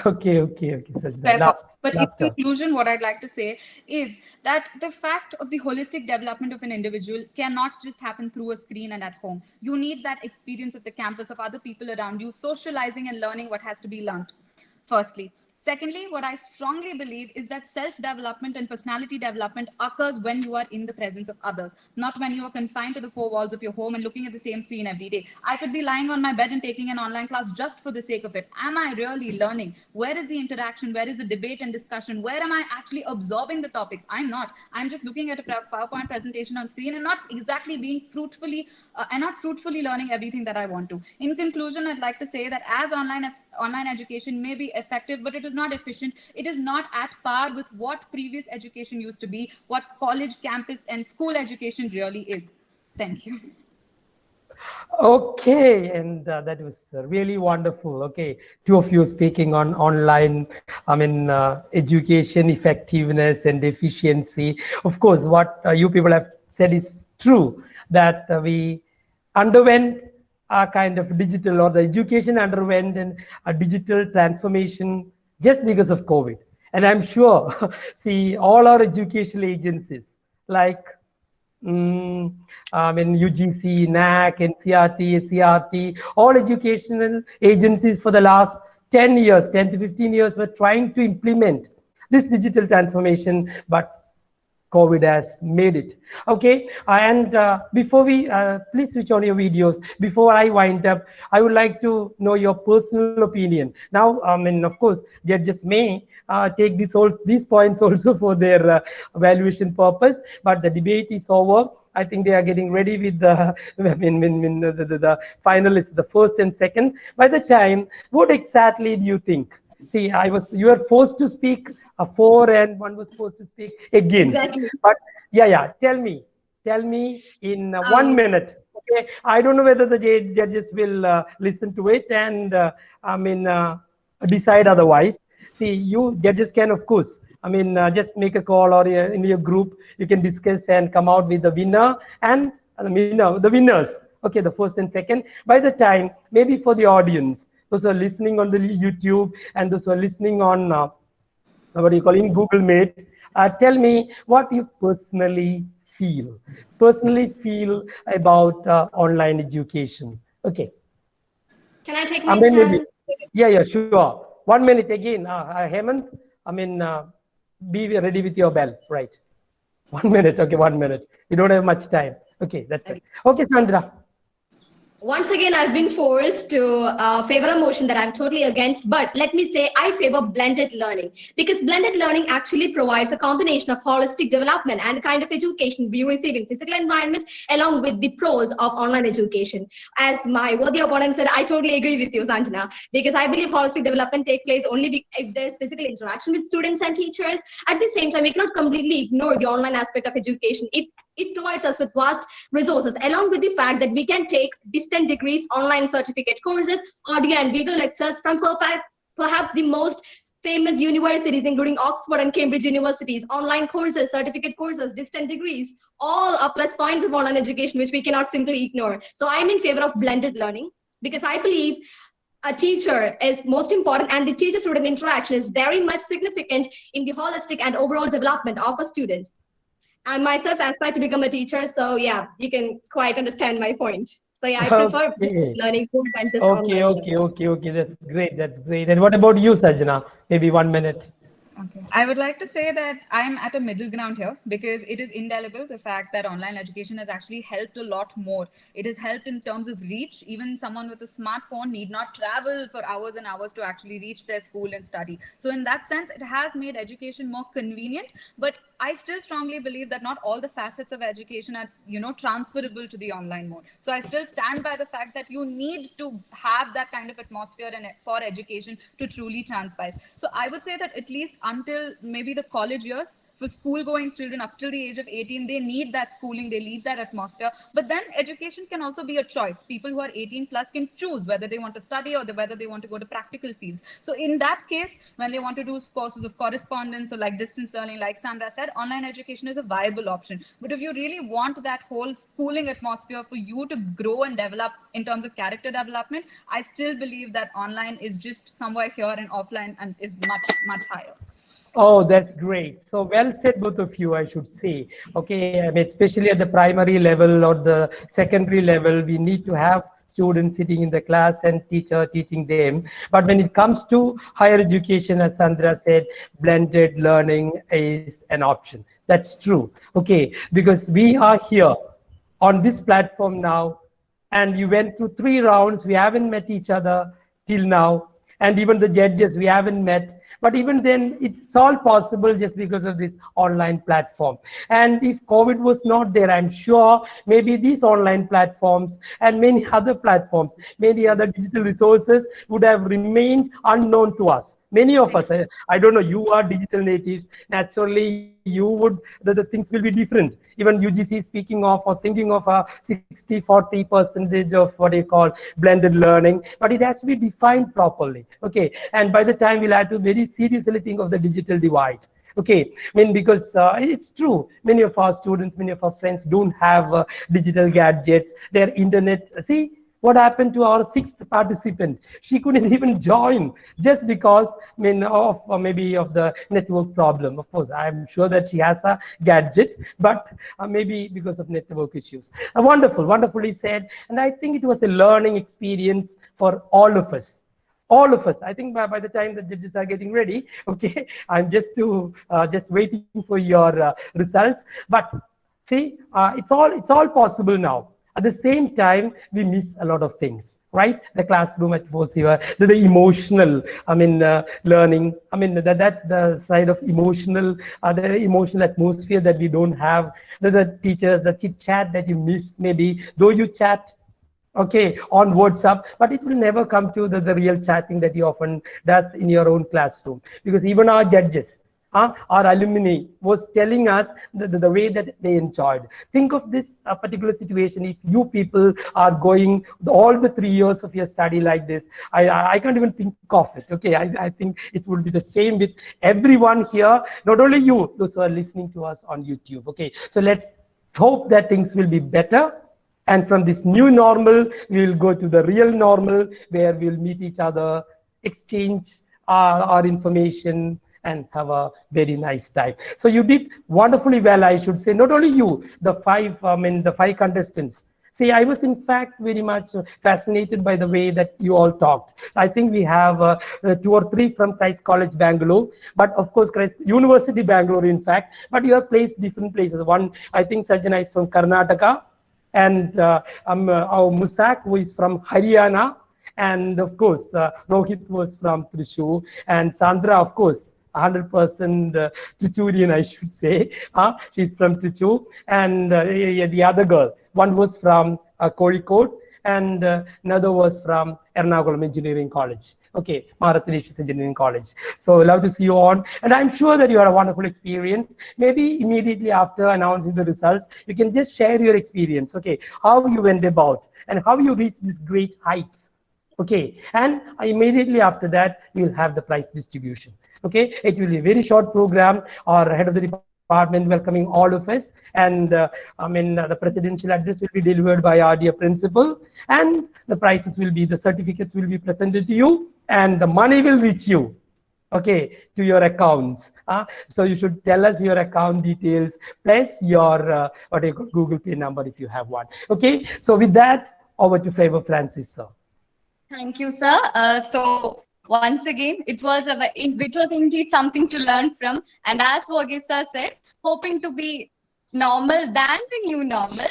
Okay, Sajna. Fair point. But in Last turn. conclusion, what I'd like to say is that the fact of the holistic development of an individual cannot just happen through a screen and at home. You need that experience of the campus, of other people around you, socializing and learning what has to be learned, firstly. Secondly, what I strongly believe is that self-development and personality development occurs when you are in the presence of others, not when you are confined to the four walls of your home and looking at the same screen every day. I could be lying on my bed and taking an online class just for the sake of it. Am I really learning? Where is the interaction? Where is the debate and discussion? Where am I actually absorbing the topics? I'm not. I'm just looking at a PowerPoint presentation on screen and not exactly being fruitfully learning everything that I want to. In conclusion, I'd like to say that as online education may be effective, but it is not efficient. It is not at par with what previous education used to be, what college, campus, and school education really is. Thank you. Okay, and that was really wonderful. Okay, two of you speaking on online, education effectiveness and efficiency. Of course, what you people have said is true, that we underwent a kind of digital, or the education underwent a digital transformation just because of COVID. And I'm sure, see, all our educational agencies like UGC, NAC, NCRT, SCRT, all educational agencies for the last 10 years, 10 to 15 years were trying to implement this digital transformation, but COVID has made it. Okay, and before we, please switch on your videos. Before I wind up, I would like to know your personal opinion. Now, of course, judges may take these points also for their evaluation purpose, but the debate is over. I think they are getting ready with the, the finalists, the first and second. By the time, what exactly do you think? See, you were forced to speak for and one was supposed to speak against. Exactly. But yeah, tell me in 1 minute. Okay, I don't know whether the judges will listen to it and decide otherwise. See, you judges can, of course, just make a call, or in your group you can discuss and come out with the winner and the winners. Okay, the first and second. By the time, maybe for the audience, those who are listening on the YouTube and those who are listening on in Google Meet, tell me what you personally feel about online education. Okay. Can I take my chance? Yeah, sure. 1 minute again, Hemant. Be ready with your bell, right? 1 minute. Okay, 1 minute. You don't have much time. Okay, that's it. Okay, Sandra. Once again, I've been forced to favor a motion that I'm totally against, but let me say I favor blended learning, because blended learning actually provides a combination of holistic development and kind of education we receive in physical environment, along with the pros of online education. As my worthy opponent said, I totally agree with you, Sanjana, because I believe holistic development takes place only if there's physical interaction with students and teachers. At the same time, we cannot completely ignore the online aspect of education. It provides us with vast resources, along with the fact that we can take distant degrees, online certificate courses, audio and video lectures from perhaps the most famous universities, including Oxford and Cambridge universities, online courses, certificate courses, distant degrees, all are plus points of online education, which we cannot simply ignore. So I'm in favor of blended learning because I believe a teacher is most important and the teacher-student interaction is very much significant in the holistic and overall development of a student. I myself aspire to become a teacher, so yeah, you can quite understand my point. So yeah, I prefer Okay. learning more than just Okay, online okay, learning. okay, okay. That's great. That's great. And what about you, Sajna? Maybe 1 minute. Okay. I would like to say that I'm at a middle ground here because it is indelible the fact that online education has actually helped a lot more. It has helped in terms of reach. Even someone with a smartphone need not travel for hours and hours to actually reach their school and study. So in that sense, it has made education more convenient. But I still strongly believe that not all the facets of education are, transferable to the online mode. So I still stand by the fact that you need to have that kind of atmosphere and for education to truly transpire. So I would say that at least until maybe the college years, for school going children up till the age of 18, they need that schooling, they need that atmosphere. But then education can also be a choice. People who are 18 plus can choose whether they want to study or whether they want to go to practical fields. So in that case, when they want to do courses of correspondence or like distance learning, like Sandra said, online education is a viable option. But if you really want that whole schooling atmosphere for you to grow and develop in terms of character development, I still believe that online is just somewhere here and offline and is much, much higher. Oh, that's great. So well said, both of you, I should say. Okay, I mean, especially at the primary level or the secondary level, we need to have students sitting in the class and teacher teaching them. But when it comes to higher education, as Sandra said, blended learning is an option. That's true. Okay, because we are here on this platform now, and you went through 3 rounds. We haven't met each other till now, and even the judges we haven't met. But even then, it's all possible just because of this online platform. And if COVID was not there, I'm sure maybe these online platforms and many other platforms, many other digital resources would have remained unknown to us. Many of us, I don't know, you are digital natives. Naturally, you would, the things will be different. Even UGC is speaking of or thinking of a 60-40 percentage of what you call blended learning, but it has to be defined properly. Okay, and by the time we'll have to very seriously think of the digital divide. Okay, I mean, because it's true, many of our students, many of our friends don't have digital gadgets, their internet. See, what happened to our 6th participant? She couldn't even join just because, I mean, of maybe of the network problem. Of course, I'm sure that she has a gadget, but maybe because of network issues. Wonderfully said. And I think it was a learning experience for all of us. All of us. I think by the time the judges are getting ready, okay, I'm just waiting for your results. But see, it's all possible now. At the same time, we miss a lot of things, right? The classroom atmosphere, the emotional, learning. I mean, that's the side of emotional, the emotional atmosphere that we don't have. The teachers, the chit chat that you miss, maybe though you chat, okay, on WhatsApp, but it will never come to the real chatting that you often does in your own classroom. Because even our judges, our alumni was telling us the way that they enjoyed. Think of this particular situation. If you people are going all the 3 years of your study like this, I can't even think of it. Okay, I think it would be the same with everyone here, not only you, those who are listening to us on YouTube. Okay, so let's hope that things will be better. And from this new normal, we will go to the real normal where we'll meet each other, exchange our information, and have a very nice time. So you did wonderfully well, I should say. Not only you, the five contestants. See, I was in fact very much fascinated by the way that you all talked. I think we have 2 or 3 from Christ College, Bangalore, but of course Christ University, Bangalore, in fact. But you have placed different places. One, I think Sajjana is from Karnataka, and our Musak, who is from Haryana, and of course Rohit was from Thrissur, and Sandra, of course, 100% Trichurian, I should say. She's from Thrissur, and the other girl, one was from Kozhikode, and another was from Ernakulam Engineering College. Okay, Marathanesha Engineering College. So love to see you on, and I'm sure that you had a wonderful experience. Maybe immediately after announcing the results, you can just share your experience. Okay, how you went about and how you reached these great heights. Okay, and immediately after that, you will have the prize distribution. Okay, it will be a very short program. Our head of the department welcoming all of us, and the presidential address will be delivered by our dear principal, and the prizes will be, the certificates will be presented to you, and the money will reach you, okay, to your accounts. So you should tell us your account details plus your what you call Google Pay number if you have one. Okay, so with that, over to Favor Francis, sir. Thank you, sir. So once again, it was indeed something to learn from. And as Verghese sir said, hoping to be normal than the new normal.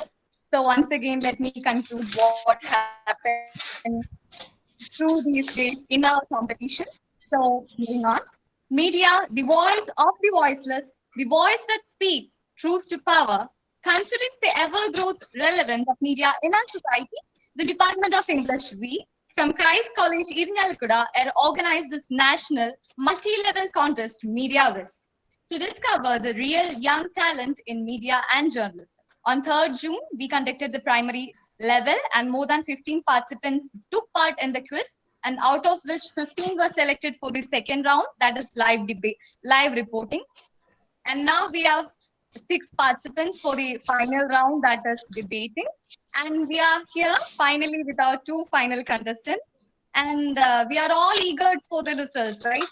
So once again, let me conclude what happened through these days in our competition. So moving on, media, the voice of the voiceless, the voice that speaks truth to power. Considering the ever-growth relevance of media in our society, the Department of English, from Christ College, Irinalakuda, organized this national multi-level contest, Media Viz, to discover the real young talent in media and journalism. On 3rd June, we conducted the primary level and more than 15 participants took part in the quiz, and out of which 15 were selected for the second round, that is live debate, live reporting. And now we have 6 participants for the final round, that is debating. And we are here finally with our 2 final contestants. And we are all eager for the results, right?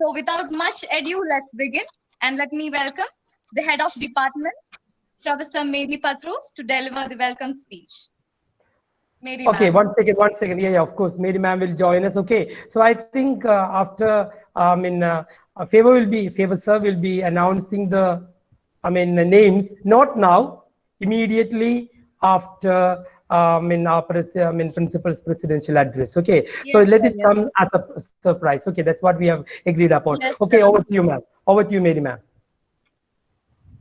So without much ado, let's begin. And let me welcome the head of department, Professor Mary Patros, to deliver the welcome speech. Mary Okay, ma'am. one second. Yeah, of course, Mary ma'am will join us. Okay, so I think after, Favor sir will be announcing the names, not now, immediately after, principal's presidential address. Okay, so Yes, let sir, it yes. come as a surprise. Okay, that's what we have agreed upon. Yes, Okay, sir. over to you, ma'am. Over to you, Mary ma'am.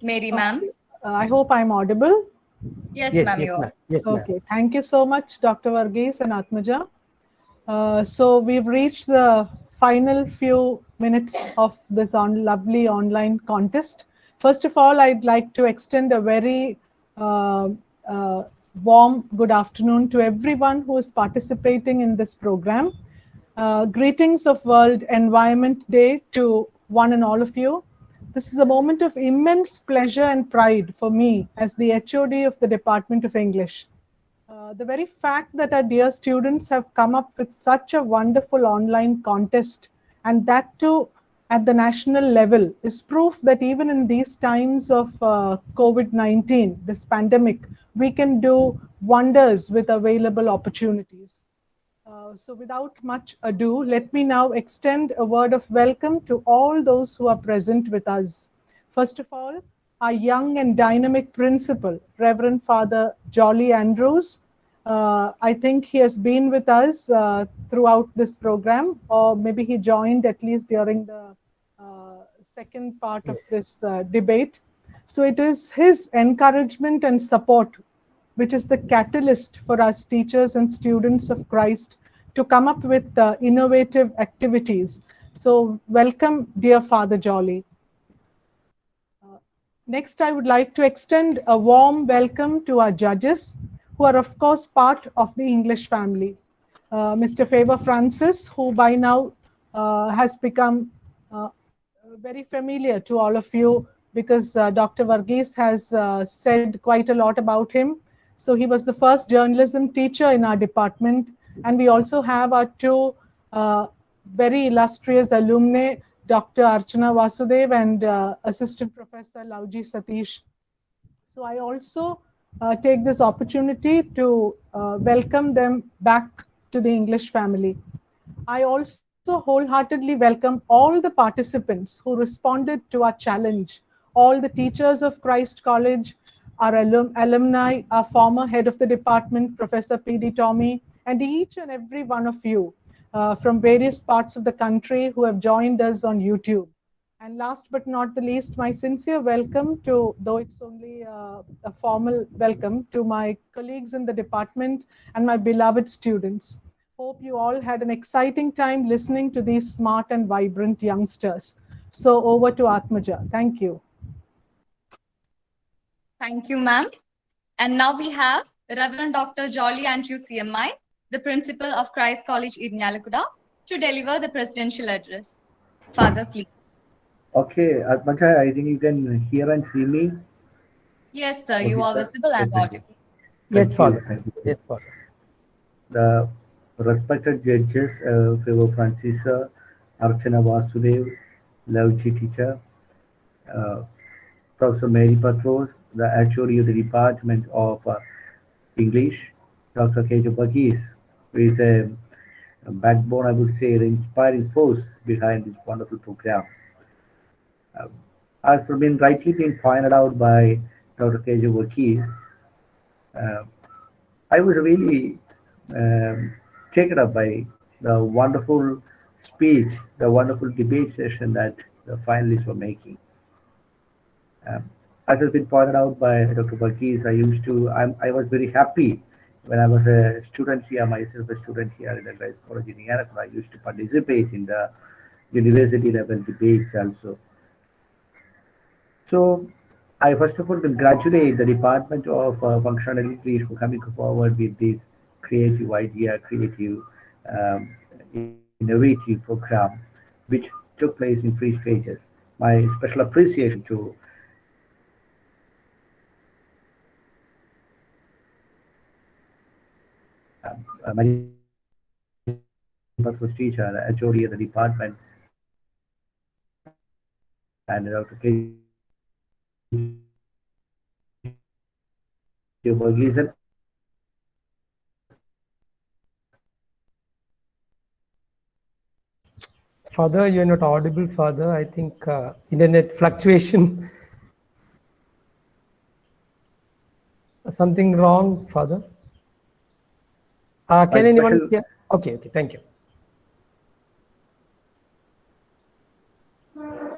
Mary ma'am. I hope I'm audible. Yes, Yes, ma'am, yes, you are. ma'am. Yes, ma'am. Okay, thank you so much, Dr. Varghese and Atmaja. So we've reached the final few minutes of this lovely online contest. First of all, I'd like to extend a very warm good afternoon to everyone who is participating in this program. Greetings of World Environment Day to one and all of you. This is a moment of immense pleasure and pride for me as the HOD of the Department of English. The very fact that our dear students have come up with such a wonderful online contest, and that too at the national level, is proof that even in these times of COVID-19, this pandemic, we can do wonders with available opportunities. So without much ado, let me now extend a word of welcome to all those who are present with us. First of all, our young and dynamic principal, Reverend Father Jolly Andrews. I think he has been with us throughout this program, or maybe he joined at least during the second part of this debate. So it is his encouragement and support which is the catalyst for us teachers and students of Christ to come up with innovative activities. So welcome, dear Father Jolly. Next, I would like to extend a warm welcome to our judges, who are of course part of the English family. Mr. Favor Francis, who by now has become very familiar to all of you because Dr. Varghese has said quite a lot about him. So he was the first journalism teacher in our department, and we also have our two very illustrious alumni, Dr. Archana Vasudev and Assistant Professor Lauji Satish. So I also take this opportunity to welcome them back to the English family. I also wholeheartedly welcome all the participants who responded to our challenge, all the teachers of Christ College, our alumni, our former head of the department, Professor P.D. Tommy, and each and every one of you from various parts of the country who have joined us on YouTube. And last but not the least, my sincere welcome to, though it's only a formal welcome, to my colleagues in the department and my beloved students. Hope you all had an exciting time listening to these smart and vibrant youngsters. So over to Atmaja. Thank you. Thank you, ma'am. And now we have Reverend Dr. Jolly Andrew CMI, the principal of Christ College Irnyalakuda, to deliver the presidential address. Father, please. Okay, Atmaja, I think you can hear and see me. Yes, sir, you Okay, are sir. visible and Thank you. audible. Yes, Thank you. Father. Thank you. Yes, Father. The respected judges, Favor Francis, Archana Vasudev, Lavchi teacher, uh, Professor Mary Patros, the actuary of the Department of English, Dr. Kejo Bagis, who is a backbone, I would say, the inspiring force behind this wonderful program. Uh, as rightly been pointed out by Dr. Kejo Bagis, uh, I was really taken up by the wonderful speech, the wonderful debate session that the finalists were making. Um, as has been pointed out by Dr. Balkis, I was very happy when I was a student here, myself a student here in the Christ College in Yarra. I used to participate in the university level debates also. So I first of all congratulate the Department of Functional English for coming forward with this creative idea, creative, um, innovative program, which took place in 3 stages. My special appreciation to Mary Patros teacher, the HOD of the department, and Dr. K. Burgess. Father, you're not audible, Father. I think internet fluctuation. Something wrong, Father? Can anyone hear? Okay, okay, thank you.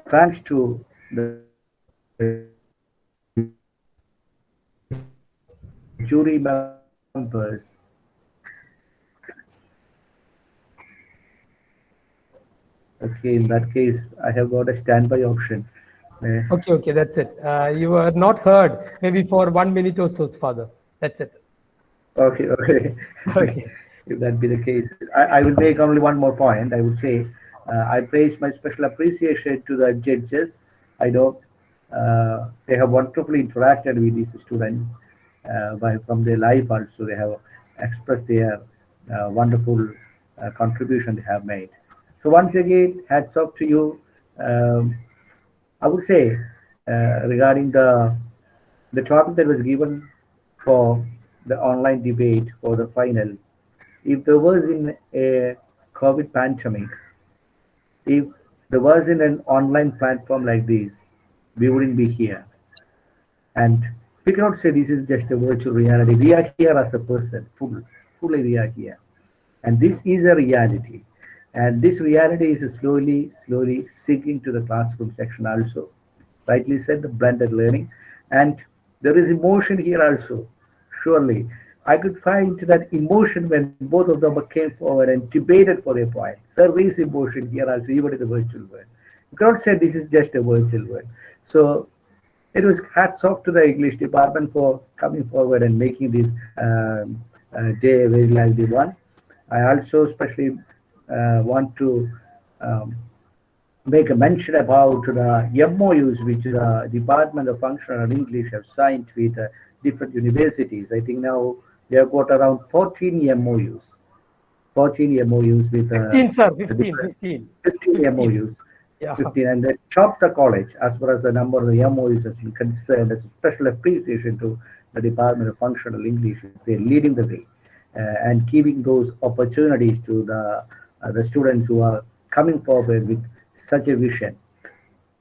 Thanks to the jury members. Okay, in that case, I have got a standby option. Okay, okay, that's it. You were not heard maybe for 1 minute or so, Father. That's it. Okay, okay. Okay. If that be the case, I will make only one more point. I would say I place my special appreciation to the judges. I know they have wonderfully interacted with these students from their life also. They have expressed their wonderful contribution they have made. So once again, hats off to you. I would say regarding the topic that was given for the online debate for the final, if there was in a COVID pandemic, if there was in an online platform like this, we wouldn't be here. And we cannot say this is just a virtual reality. We are here as a person, fully we are here. And this is a reality. And this reality is slowly sinking to the classroom section also. Rightly said, the blended learning. And there is emotion here also. Surely, I could find that emotion when both of them came forward and debated for their point. There is emotion here also, even in the virtual world. You cannot say this is just a virtual world. So it was hats off to the English department for coming forward and making this day a very lively one. I also especially want to um, make a mention about the MOUs which the Department of Functional English have signed with different universities. I think now they have got around 14 MOUs. 14 MOUs with 15, sir, 15, different 15. 15 MOUs. Yeah. 15, and they topped the college as far as the number of the MOUs has been concerned. As a special appreciation to the Department of Functional English. They're leading the way and giving those opportunities to the students who are coming forward with such a vision.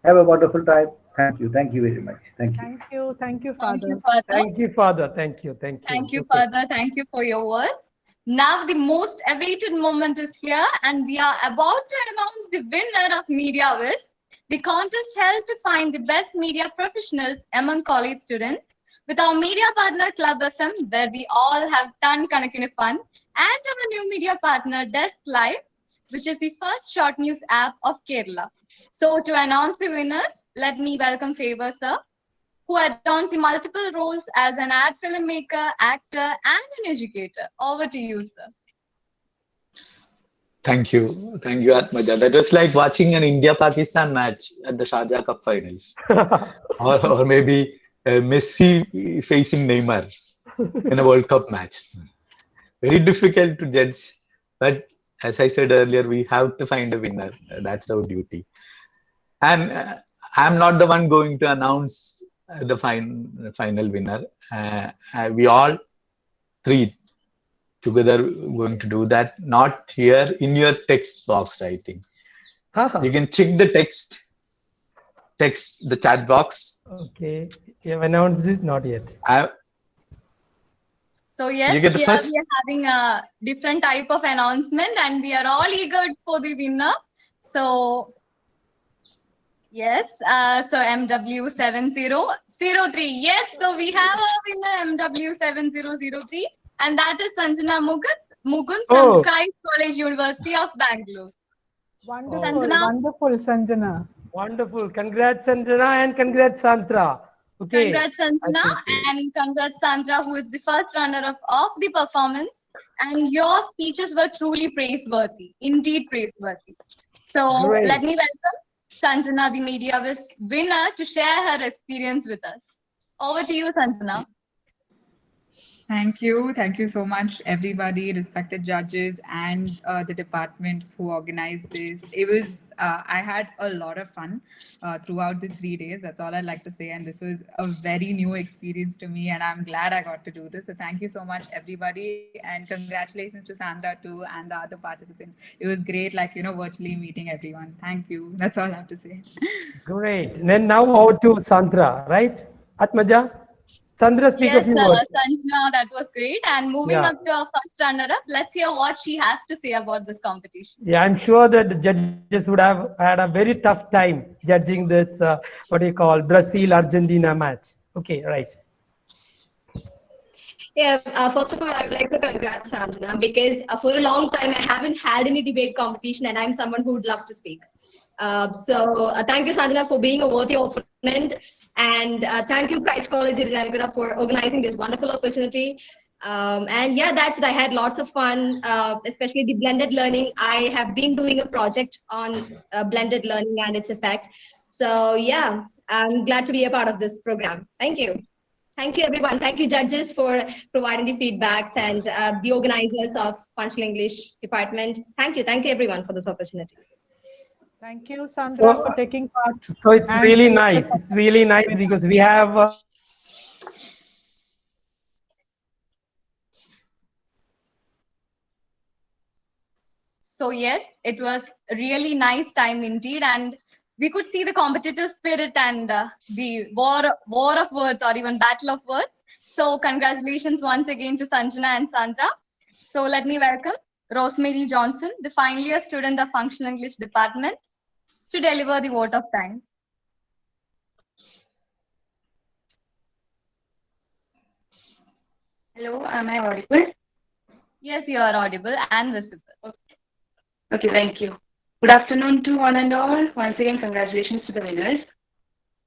Have a wonderful time. Thank you very much. Thank you. Thank you, Thank you, Father. Father. Thank you, Father. Thank you, thank you. Thank you, Okay. Father. Thank you for your words. Now the most awaited moment is here, and we are about to announce the winner of Media Wiz. The contest held to find the best media professionals among college students with our media partner Club FM, where we all have ton connecting fun, and our new media partner Desk Live, which is the first short news app of Kerala. So to announce the winners, let me welcome Favor sir, who adorns the multiple roles as an ad filmmaker, actor, and an educator. Over to you, sir. Thank you. Thank you, Atmaja. That was like watching an India-Pakistan match at the Sharjah Cup finals. Or maybe Messi facing Neymar in a World Cup match. Very difficult to judge. But as I said earlier, we have to find a winner. That's our duty. And I'm not the one going to announce the final winner. We all three together going to do that. Not here in your text box, I think. You can check the text, the chat box. Okay, you have announced it? Not yet. So You yes, get the here first. we are having a different type of announcement, and we are all eager for the winner. So yes, so MW7003. Yes, so we have a winner, MW7003, and that is Sanjana Mugun from Christ College, University of Bangalore. Wonderful, Sanjana? wonderful, Sanjana. Wonderful. Congrats, Sanjana, and congrats, Santra. Okay. Congrats, Sanjana, and congrats, Sandra, who is the first runner-up of the performance. And your speeches were truly praiseworthy, indeed praiseworthy. So Great. let me welcome Sanjana, the Media Wiz winner, to share her experience with us. Over to you, Sanjana. Thank you. Thank you so much, everybody, respected judges, and the department who organized this. It was, I had a lot of fun throughout the 3 days. That's all I'd like to say. And this was a very new experience to me, and I'm glad I got to do this. So thank you so much, everybody. And congratulations to Sandra, too, and the other participants. It was great, like, virtually meeting everyone. Thank you. That's all I have to say. Great. And then now over to Santra, right? Atmaja? Sandra, speak a Yes, few words. Sanjana, that was great. And moving Yeah. up to our first runner-up, let's hear what she has to say about this competition. Yeah, I'm sure that the judges would have had a very tough time judging this, Brazil-Argentina match. Okay, right. Yeah, first of all, I would like to congrats Sanjana because for a long time I haven't had any debate competition and I'm someone who would love to speak. So thank you, Sanjana, for being a worthy opponent. And thank you, Christ College Rizalgura, for organizing this wonderful opportunity. And yeah, that's it. I had lots of fun, especially the blended learning. I have been doing a project on blended learning and its effect. So yeah, I'm glad to be a part of this program. Thank you. Thank you, everyone. Thank you, judges, for providing the feedbacks and the organizers of Functional English Department. Thank you. Thank you, everyone, for this opportunity. Thank you, Sandra, for taking part. So it's really nice. It's really nice because we have So yes, it was a really nice time indeed, and we could see the competitive spirit and the war of words or even battle of words. So congratulations once again to Sanjana and Sandra. So let me welcome Rosemary Johnson, the final year student of Functional English Department, to deliver the vote of thanks. Hello, am I audible? Yes, you are audible and visible. Okay, thank you. Good afternoon to one and all. Once again, congratulations to the winners.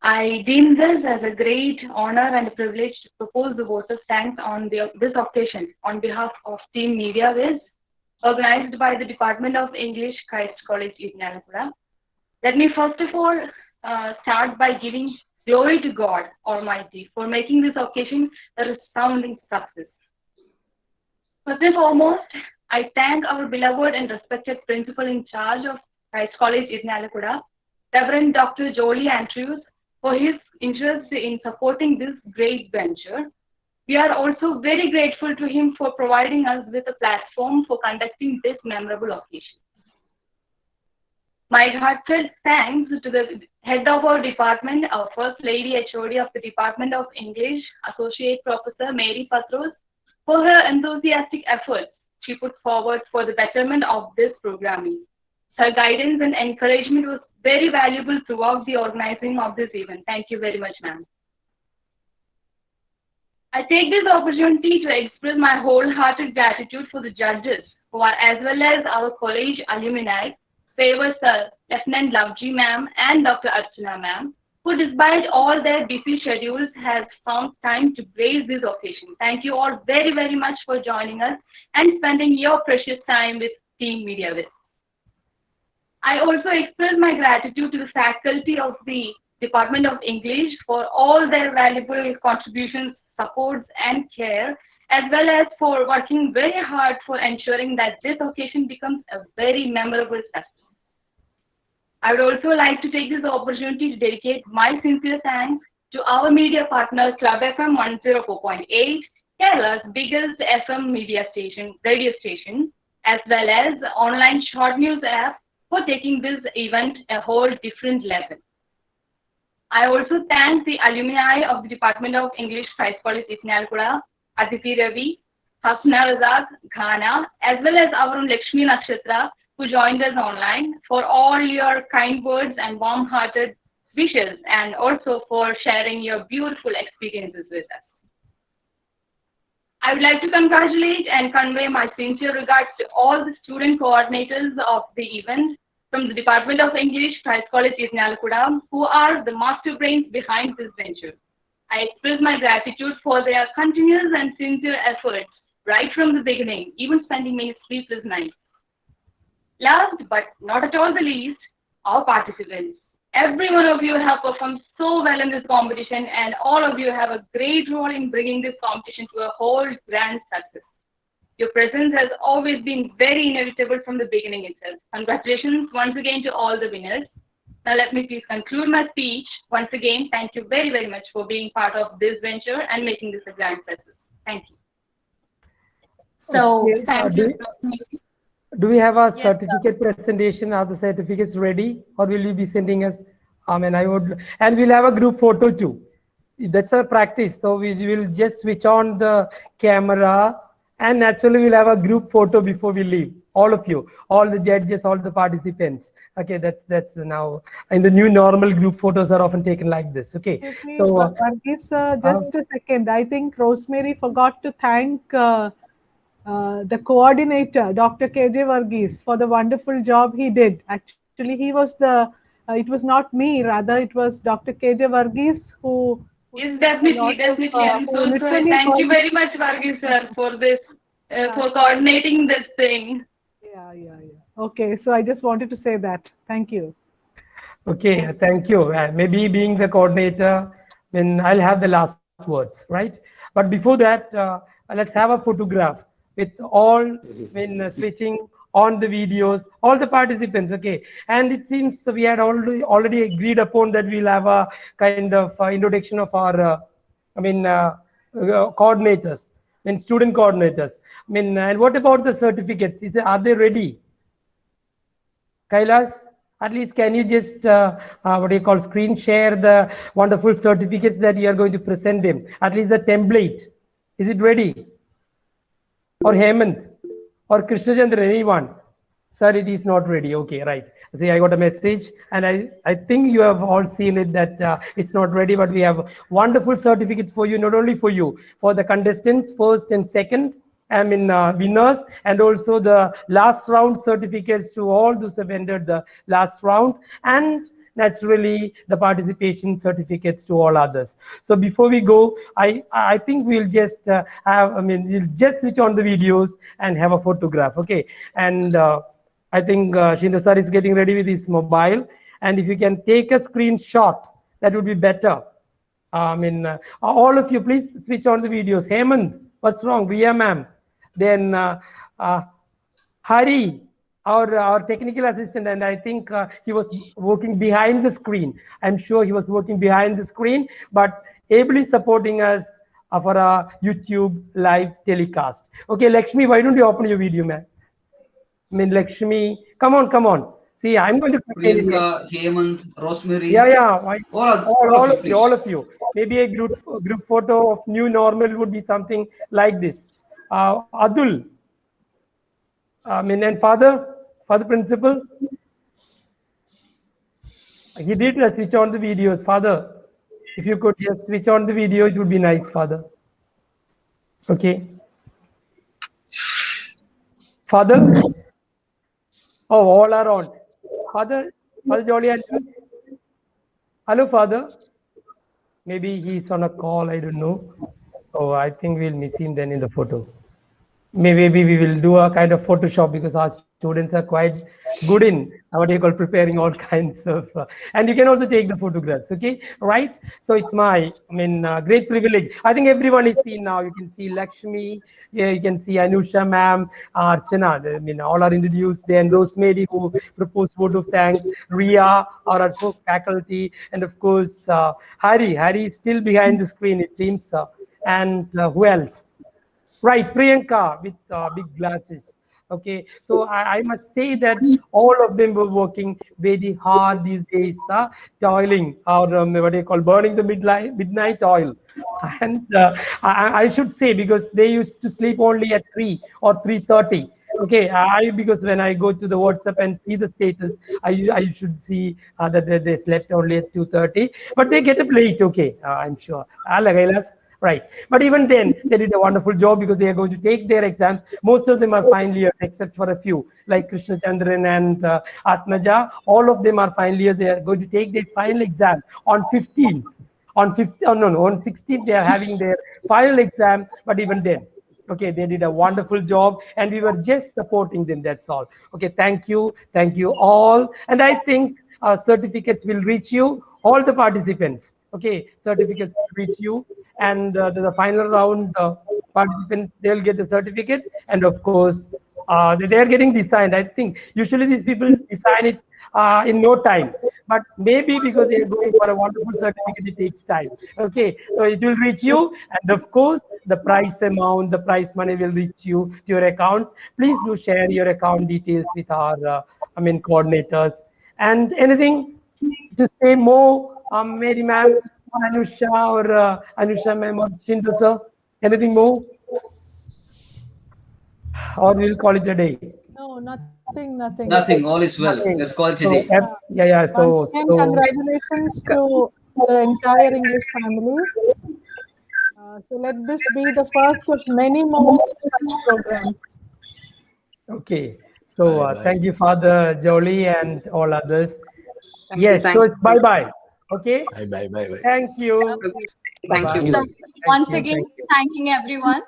I deem this as a great honor and a privilege to propose the vote of thanks on this occasion on behalf of Team Media Wiz, organized by the Department of English, Christ College, Irnalapura. Let me first of all start by giving glory to God Almighty for making this occasion a resounding success. First and foremost, I thank our beloved and respected principal in charge of Christ College, Irnalapura, Reverend Dr. Jolie Andrews, for his interest in supporting this great venture. We are also very grateful to him for providing us with a platform for conducting this memorable occasion. My heartfelt thanks to the head of our department, our First Lady HOD of the Department of English, Associate Professor Mary Patros, for her enthusiastic efforts she put forward for the betterment of this programming. Her guidance and encouragement was very valuable throughout the organizing of this event. Thank you very much, ma'am. I take this opportunity to express my wholehearted gratitude for the judges, who are as well as our college alumni, Favor Sir, Lieutenant Lavji ma'am, and Dr. Archana ma'am, who despite all their busy schedules has found time to grace this occasion. Thank you all very, very much for joining us and spending your precious time with Team Media Wiz. I also express my gratitude to the faculty of the Department of English for all their valuable contributions, supports, and care, as well as for working very hard for ensuring that this occasion becomes a very memorable success. I would also like to take this opportunity to dedicate my sincere thanks to our media partner, Club FM 104.8, Kerala's biggest FM radio station, as well as online short news app for taking this event a whole different level. I also thank the alumni of the Department of English, Christ College, Itnalkuda, Aditi Ravi, Hafna Razak, Ghana, as well as our own Lakshmi Nakshatra, who joined us online, for all your kind words and warm-hearted wishes, and also for sharing your beautiful experiences with us. I would like to congratulate and convey my sincere regards to all the student coordinators of the event from the Department of English, Christ College, Itnalkuda, who are the master brains behind this venture. I express my gratitude for their continuous and sincere efforts right from the beginning, even spending many sleepless nights. Last but not at all the least, our participants. Every one of you have performed so well in this competition, and all of you have a great role in bringing this competition to a whole grand success. Your presence has always been very inevitable from the beginning itself. Congratulations once again to all the winners. Now let me please conclude my speech. Once again, thank you very, very much for being part of this venture and making this a grand success. Thank you. So, Okay, thank you, Rosemary. Do we have a Yes, sir. certificate presentation? Are the certificates ready, or will you be sending us? I would, and we'll have a group photo too. That's a practice. So we will just switch on the camera, and naturally we'll have a group photo before we leave. All of you, all the judges, all the participants. Okay, that's now in the new normal. Group photos are often taken like this. Okay, Excuse me, so Varghese, just a second. I think Rosemary forgot to thank the coordinator, Dr. KJ Varghese, for the wonderful job he did. Actually, he was it was not me, rather it was Dr. KJ Varghese who Yes, definitely. I'm so sorry. Thank you very much, Varghese sir, for this, for coordinating this thing. Yeah. Okay, so I just wanted to say that. Thank you. okay, thank you. Maybe being the coordinator, then I'll have the last words, right? But before that, let's have a photograph with all when switching on the videos, all the participants. Okay, and it seems we had already agreed upon that we'll have a kind of introduction of our, coordinators, student coordinators. And what about the certificates? Are they ready? Kailas, at least can you just what do you call, screen share the wonderful certificates that you are going to present them? At least the template. Is it ready? Or Hemant or Krishnachandra, anyone? Sir, it is not ready. Okay, right. See, I got a message, and I think you have all seen it that it's not ready, but we have wonderful certificates for you, not only for you, for the contestants, first and second, winners, and also the last round certificates to all those who have entered the last round, and naturally the participation certificates to all others. So before we go, I think we'll just we'll just switch on the videos and have a photograph. Okay, and I think Shindo sir is getting ready with his mobile, and if you can take a screenshot, that would be better. All of you, please switch on the videos. Hemant, what's wrong? Riya ma'am. Then Hari, our technical assistant, and I think he was working behind the screen. I'm sure he was working behind the screen, but ably supporting us for a YouTube live telecast. Okay, Lakshmi, why don't you open your video, man? Lakshmi, come on. See, I'm going to Priyanka, Hemant, Rosemary. Yeah. All of you. Maybe a group photo of new normal would be something like this. Adul, and father principal, he did switch on the videos. Father, if you could just switch on the video, it would be nice, father. Okay. Father? Oh, all are on. Father Jolly Andrews? Hello, father. Maybe he's on a call, I don't know. Oh, I think we'll miss him then in the photo. Maybe we will do a kind of Photoshop because our students are quite good in what you call preparing all kinds of, and you can also take the photographs. Okay, right? So it's my, great privilege. I think everyone is seen now. You can see Lakshmi, yeah, you can see Anusha ma'am, Archana. All are introduced. Then Rosemary, who proposed vote of thanks. Ria, our faculty, and of course Harry. Harry is still behind the screen, it seems. And who else? Right, Priyanka with big glasses. Okay, so I must say that all of them were working very hard these days, toiling, or what do you call, burning the midnight oil. And I should say, because they used to sleep only at 3 or 3:30. Okay, because when I go to the WhatsApp and see the status, I should see that they slept only at 2:30, but they get up late. Okay, I'm sure. Right. But even then, they did a wonderful job because they are going to take their exams. Most of them are final years, except for a few, like Krishna Chandran and Atmaja. All of them are final years. They are going to take their final exam on 15th. On 15th, oh, no, on 16th, they are having their final exam. But even then, okay, they did a wonderful job, and we were just supporting them. That's all. Okay, thank you all. And I think certificates will reach you, all the participants. Okay, certificates will reach you, and the final round participants, they'll get the certificates, and of course they are getting designed. I think usually these people design it in no time, but maybe because they are going for a wonderful certificate, it takes time. Okay, so it will reach you, and of course the prize amount, the prize money will reach you to your accounts. Please do share your account details with our coordinators. And anything to say more, Mary ma'am, or Anusha, or Anusha ma'am, or Shinto sir? Anything more? Or we'll call it a day? No, nothing. Nothing. All is well. Nothing. Let's call it a So, day. yeah. Once So, again, congratulations to the entire English family. So let this be the first of many more such programs. okay. So, thank you, Father Jolie, and all others. Yes, so Thank it's bye bye. Okay. Bye. Thank you. Bye thank bye. you. So Thank once you. again, Thank you. thanking everyone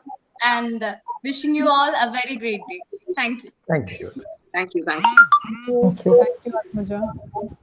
and wishing you all a very great day. Thank you. Thank you. Thank you. Thank you, Atmaja.